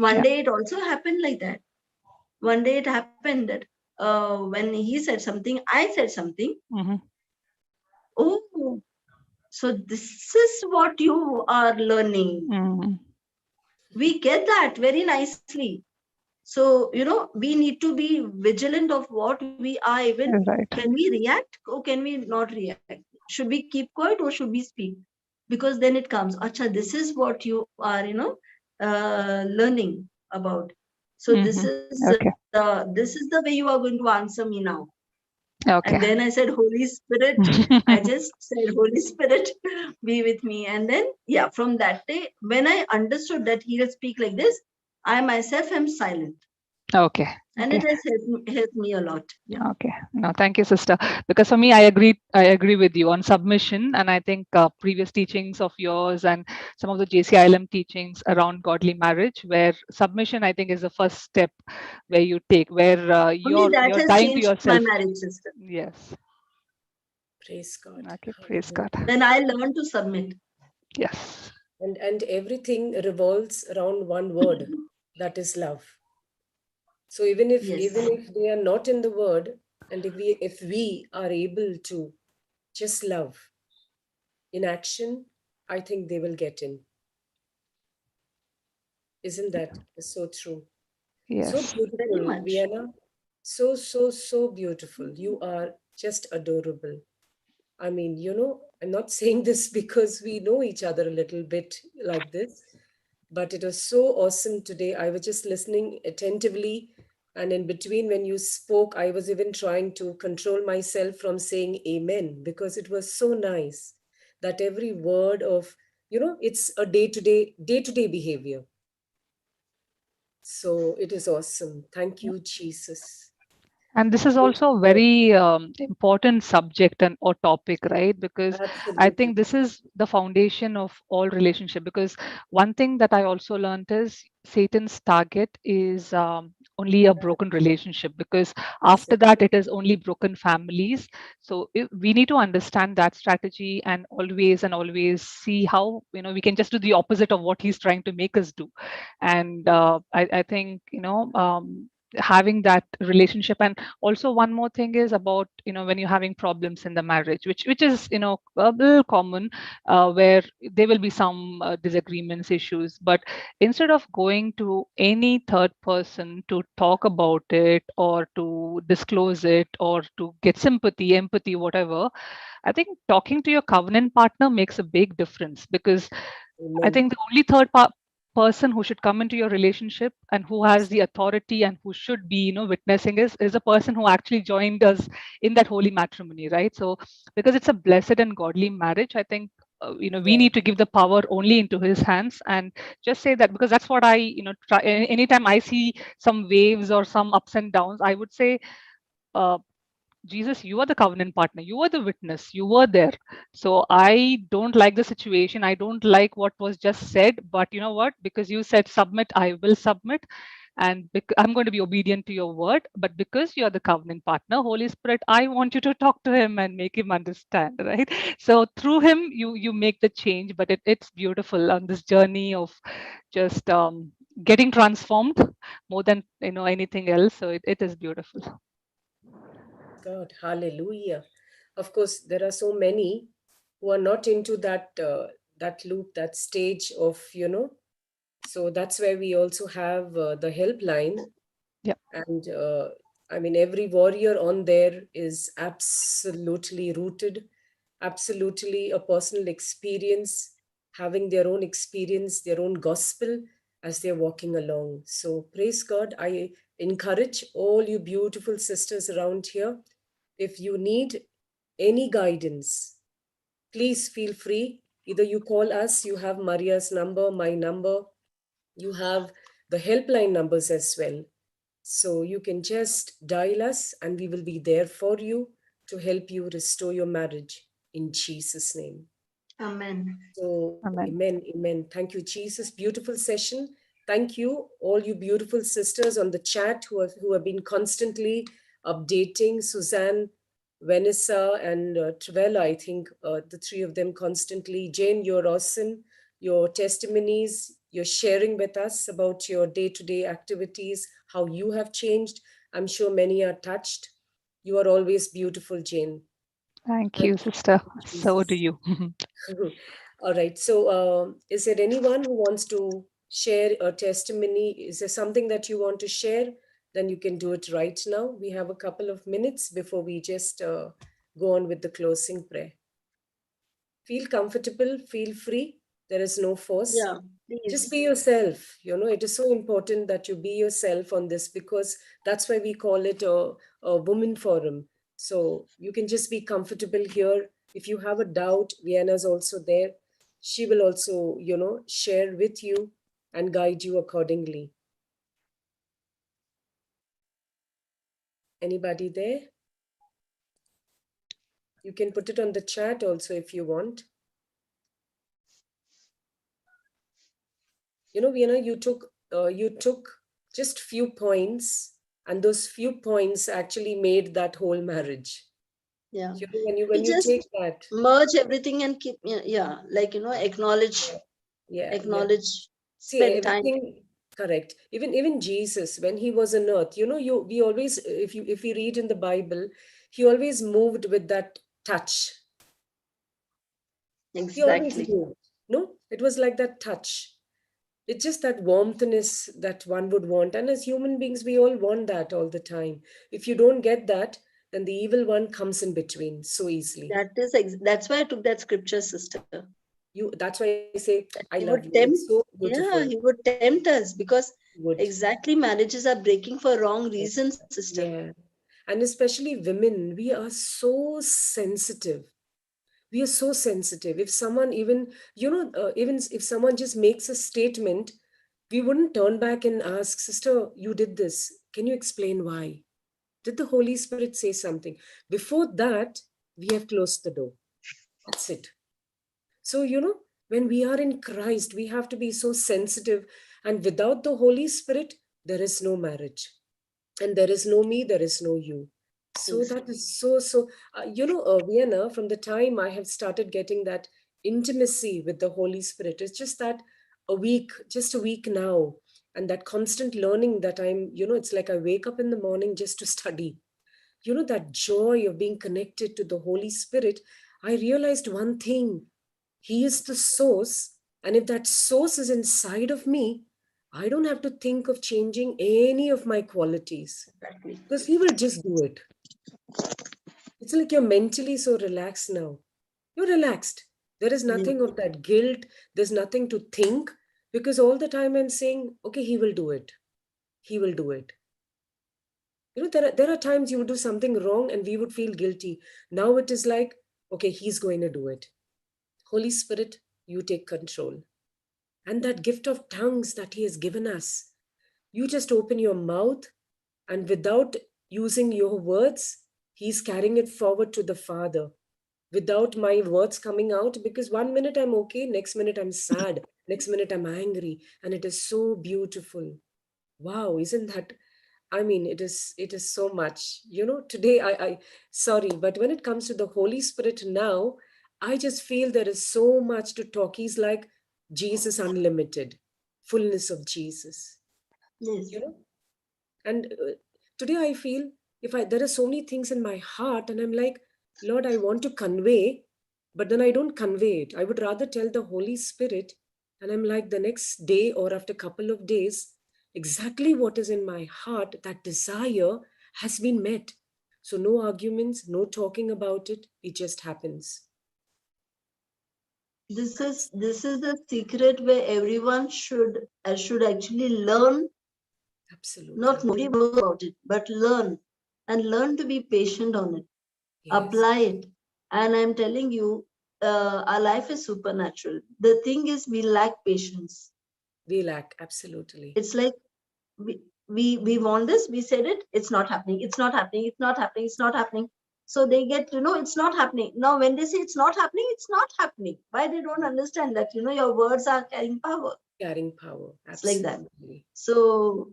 One Yeah. day it also happened like that. One day it happened that when he said something, I said something. Mhm. Oh, so this is what you are learning. Mhm. We get that very nicely. So, we need to be vigilant of what we are even. Right. Can we react or can we not react? Should we keep quiet or should we speak? Because then it comes, Acha, this is what you are, learning about. So Okay. this is the way you are going to answer me now. Okay. And then I said, Holy Spirit, I just said, Holy Spirit, be with me. And then, yeah, from that day, when I understood that he'll speak like this, I myself am silent. Okay. And Okay. it has helped me a lot. Yeah. Okay. No, thank you, sister. Because for me, I agree with you on submission. And I think previous teachings of yours and some of the JCILM teachings around godly marriage, where submission, I think, is the first step where you take, where Only you're that has dying to changed my yourself. marriage system. Yes. Praise God. Okay. Praise God. Then I learned to submit. Yes. And everything revolves around one word, that is love. So even if they are not in the word, and if we are able to just love in action, I think they will get in. Isn't that so true? So Yes. Very beautiful, much. Vienna. So, so, so beautiful. You are just adorable. I mean, I'm not saying this because we know each other a little bit like this, but it was so awesome today. I was just listening attentively. And in between, when you spoke, I was even trying to control myself from saying amen because it was so nice that every word of, it's a day-to-day behavior. So it is awesome. Thank you, Jesus. And this is also a very important subject and or topic, right? Because I Absolutely. think this is the foundation of all relationship. Because one thing that I also learned is Satan's target is only a broken relationship. Because after that, it is only broken families. So we need to understand that strategy and always see how we can just do the opposite of what he's trying to make us do. And I think having that relationship. And also one more thing is about when you're having problems in the marriage, which is a little common, where there will be some disagreements, issues, but instead of going to any third person to talk about it or to disclose it or to get sympathy, empathy, whatever, I think talking to your covenant partner makes a big difference. Because I think the only person who should come into your relationship and who has the authority and who should be witnessing is a person who actually joined us in that holy matrimony, right? So because it's a blessed and godly marriage, I think we need to give the power only into his hands and just say that. Because that's what I try. Anytime I see some waves or some ups and downs, I would say, Jesus, you are the covenant partner. You are the witness. You were there. So I don't like the situation. I don't like what was just said. But you know what? Because you said submit, I will submit. And I'm going to be obedient to your word. But because you're the covenant partner, Holy Spirit, I want you to talk to him and make him understand, right? So through him, you make the change. But it's beautiful on this journey of just getting transformed more than anything else. So it is beautiful. God, hallelujah. Of course, there are so many who are not into that loop, that stage of, so that's where we also have the helpline. Yeah. And I mean, every warrior on there is absolutely rooted, absolutely a personal experience, having their own experience, their own gospel as they're walking along. So praise God. I encourage all you beautiful sisters around here, if you need any guidance, please feel free. Either you call us, you have Maria's number, my number, you have the helpline numbers as well. So you can just dial us and we will be there for you to help you restore your marriage in Jesus' name. Amen. So, Amen. amen, amen. Thank you, Jesus. Beautiful session. Thank you, all you beautiful sisters on the chat who have been constantly updating. Suzanne, Vanessa, and Travella, I think the three of them constantly. Jane, you're awesome. Your testimonies, you're sharing with us about your day-to-day activities, how you have changed. I'm sure many are touched. You are always beautiful, Jane. Thank you, sister. So do you. All right. So is there anyone who wants to share a testimony? Is there something that you want to share? Then you can do it right now. We have a couple of minutes before we just go on with the closing prayer. Feel comfortable, feel free. There is no force. Yeah, please. Just be yourself. You know, it is so important that you be yourself on this, because that's why we call it a woman forum. So you can just be comfortable here. If you have a doubt, Vienna's also there. She will also, you know, share with you and guide you accordingly. Anybody there? You can put it on the chat also if you want. You know, Vienna, you took just few points, and those few points actually made that whole marriage. Yeah. You know, when you just take that, merge everything and keep, yeah, like, acknowledge, yeah. See, spend time. everything correct. Even Jesus, when he was on earth, you know, we always, if we read in the Bible, he always moved with that touch. He always Exactly. moved. No, it was like that touch. It's just that warmthness that one would want. And as human beings, we all want that all the time. If you don't get that, then the evil one comes in between so easily. That's why I took that scripture, sister. That's why I say, I He love would you. tempt, It's so beautiful. yeah, he would tempt us, because Would. exactly marriages are breaking for wrong reasons, sister. Yeah. And especially women, we are so sensitive. We are so sensitive. If someone even, even if someone just makes a statement, we wouldn't turn back and ask, sister, you did this. Can you explain why? Did the Holy Spirit say something? Before that, we have closed the door. That's it. So, when we are in Christ, we have to be so sensitive. And without the Holy Spirit, there is no marriage. And there is no me, there is no you. So that is so, Vienna, from the time I have started getting that intimacy with the Holy Spirit, it's just that just a week now. And that constant learning that it's like I wake up in the morning just to study. That joy of being connected to the Holy Spirit, I realized one thing. He is the source. And if that source is inside of me, I don't have to think of changing any of my qualities, because he will just do it. It's like you're mentally so relaxed now. You're relaxed. There is nothing of that guilt. There's nothing to think, because all the time I'm saying, okay, he will do it. He will do it. There are times you would do something wrong and we would feel guilty. Now it is like, okay, he's going to do it. Holy Spirit, you take control. And that gift of tongues that he has given us, you just open your mouth, and without using your words, he's carrying it forward to the Father. Without my words coming out, because 1 minute I'm okay, next minute I'm sad, next minute I'm angry, and it is so beautiful. Wow, isn't that? I mean, it is so much. Today I sorry, but when it comes to the Holy Spirit now, I just feel there is so much to talk. He's like Jesus unlimited, fullness of Jesus. Yes. And today I feel there are so many things in my heart, and I'm like, Lord, I want to convey, but then I don't convey it. I would rather tell the Holy Spirit, and I'm like, the next day or after a couple of days, exactly what is in my heart, that desire has been met. So no arguments, no talking about it. It just happens. This is the secret where everyone should actually learn. Absolutely. Not only know about it, but learn to be patient on it. Yeah. Apply it. And I'm telling you, our life is supernatural. The thing is, we lack patience. We lack, absolutely. It's like we want this, we said it, it's not happening, it's not happening, it's not happening, it's not happening. So they get to know it's not happening. Now, when they say it's not happening, it's not happening. Why? They don't understand that, your words are carrying power. Carrying power. It's like that. Absolutely. So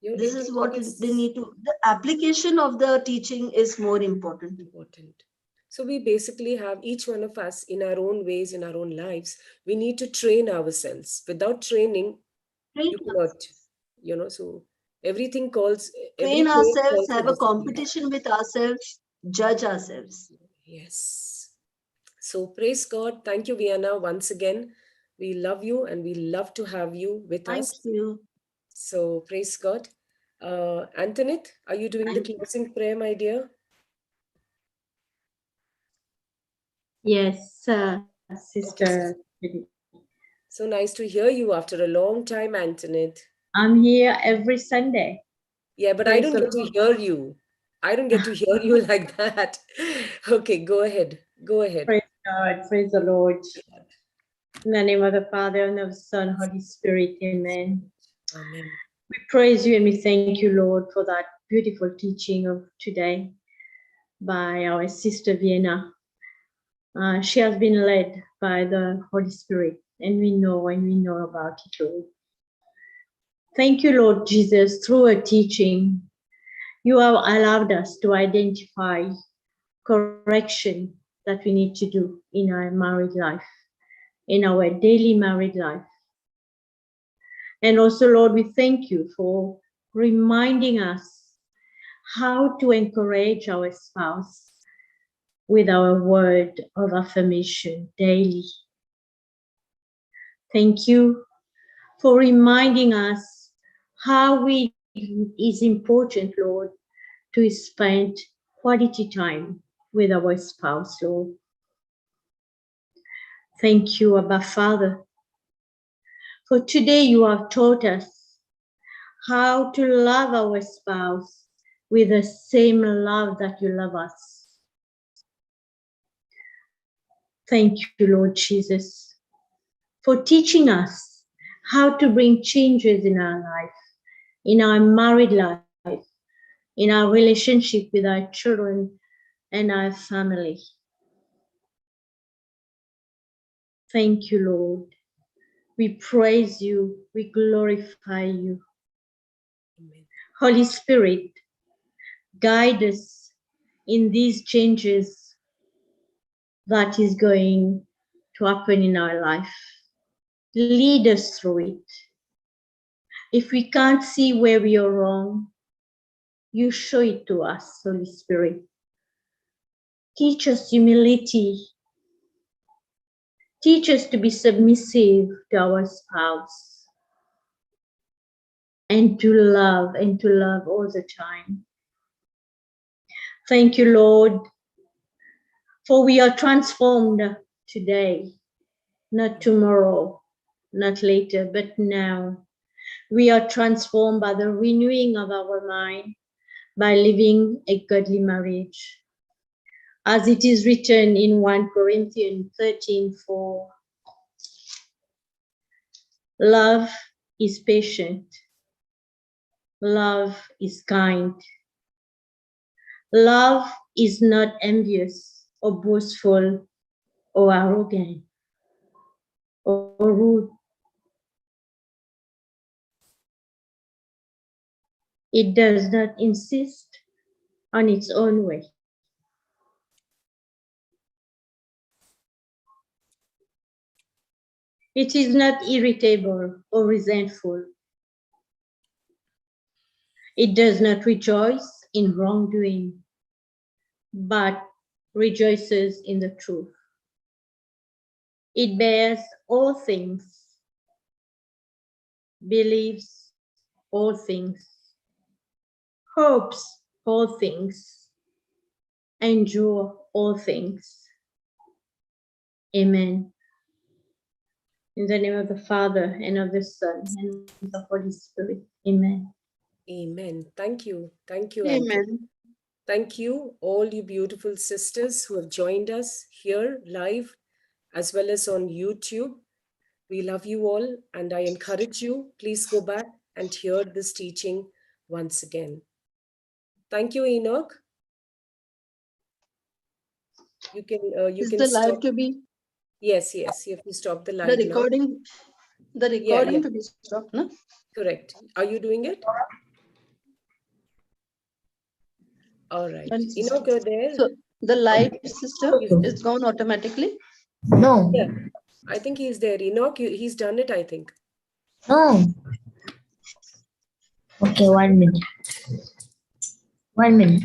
this It is what is they need to, the application of the teaching is more important. So we basically have each one of us in our own ways, in our own lives. We need to train ourselves. Without training, you cannot, so everything calls, Train ourselves, have a competition with ourselves, judge ourselves. Yes. So praise God. Thank you, Vienna, once again. We love you and we love to have you with us. Thank you. So praise God. Antoinette, are you doing the closing prayer, my dear? Yes, Sister. Okay. So nice to hear you after a long time, Antoinette. I'm here every Sunday. Yeah, but I don't get to hear you. I don't get to hear you like that. Okay, go ahead. Go ahead. Praise God. Praise the Lord. In the name of the Father, and of the Son, Holy Spirit. Amen. Amen. We praise you and we thank you, Lord, for that beautiful teaching of today by our sister Vienna. She has been led by the Holy Spirit, and we know about it, Lord. Thank you, Lord Jesus. Through her teaching, you have allowed us to identify correction that we need to do in our married life, in our daily married life. And also, Lord, we thank you for reminding us how to encourage our spouse with our word of affirmation daily. Thank you for reminding us how it is important, Lord, to spend quality time with our spouse, Lord. Thank you, Abba Father, for today you have taught us how to love our spouse with the same love that you love us. Thank you, Lord Jesus, for teaching us how to bring changes in our life, in our married life, in our relationship with our children and our family. Thank you, Lord. We praise you. We glorify you. Amen. Holy Spirit, guide us in these changes that is going to happen in our life. Lead us through it. If we can't see where we are wrong, you show it to us, Holy Spirit. Teach us humility. Teach us to be submissive to our spouse and to love all the time. Thank you, Lord, for we are transformed today, not tomorrow, not later, but now. We are transformed by the renewing of our mind, by living a godly marriage. As it is written in 1 Corinthians 13:4, love is patient, love is kind, love is not envious or boastful or arrogant or rude. It does not insist on its own way. It is not irritable or resentful. It does not rejoice in wrongdoing, but rejoices in the truth. It bears all things, believes all things, hopes all things, endure all things. Amen. In the name of the Father, and of the Son, and of the Holy Spirit. Amen. Amen. Thank you. Thank you, Amen. Antoinette. Thank you, all you beautiful sisters who have joined us here live as well as on YouTube. We love you all, and I encourage you, please go back and hear this teaching once again. Thank you, Enoch. You can the stop. live to be? Yes, you have to stop the live now. The recording Yeah. to be stopped, no? Correct. Are you doing it? All right. Enoch, you're there? So the live, sister, is gone automatically? No. Yeah, I think he's there. Enoch, he's done it, I think. No. Okay, 1 minute. 1 minute.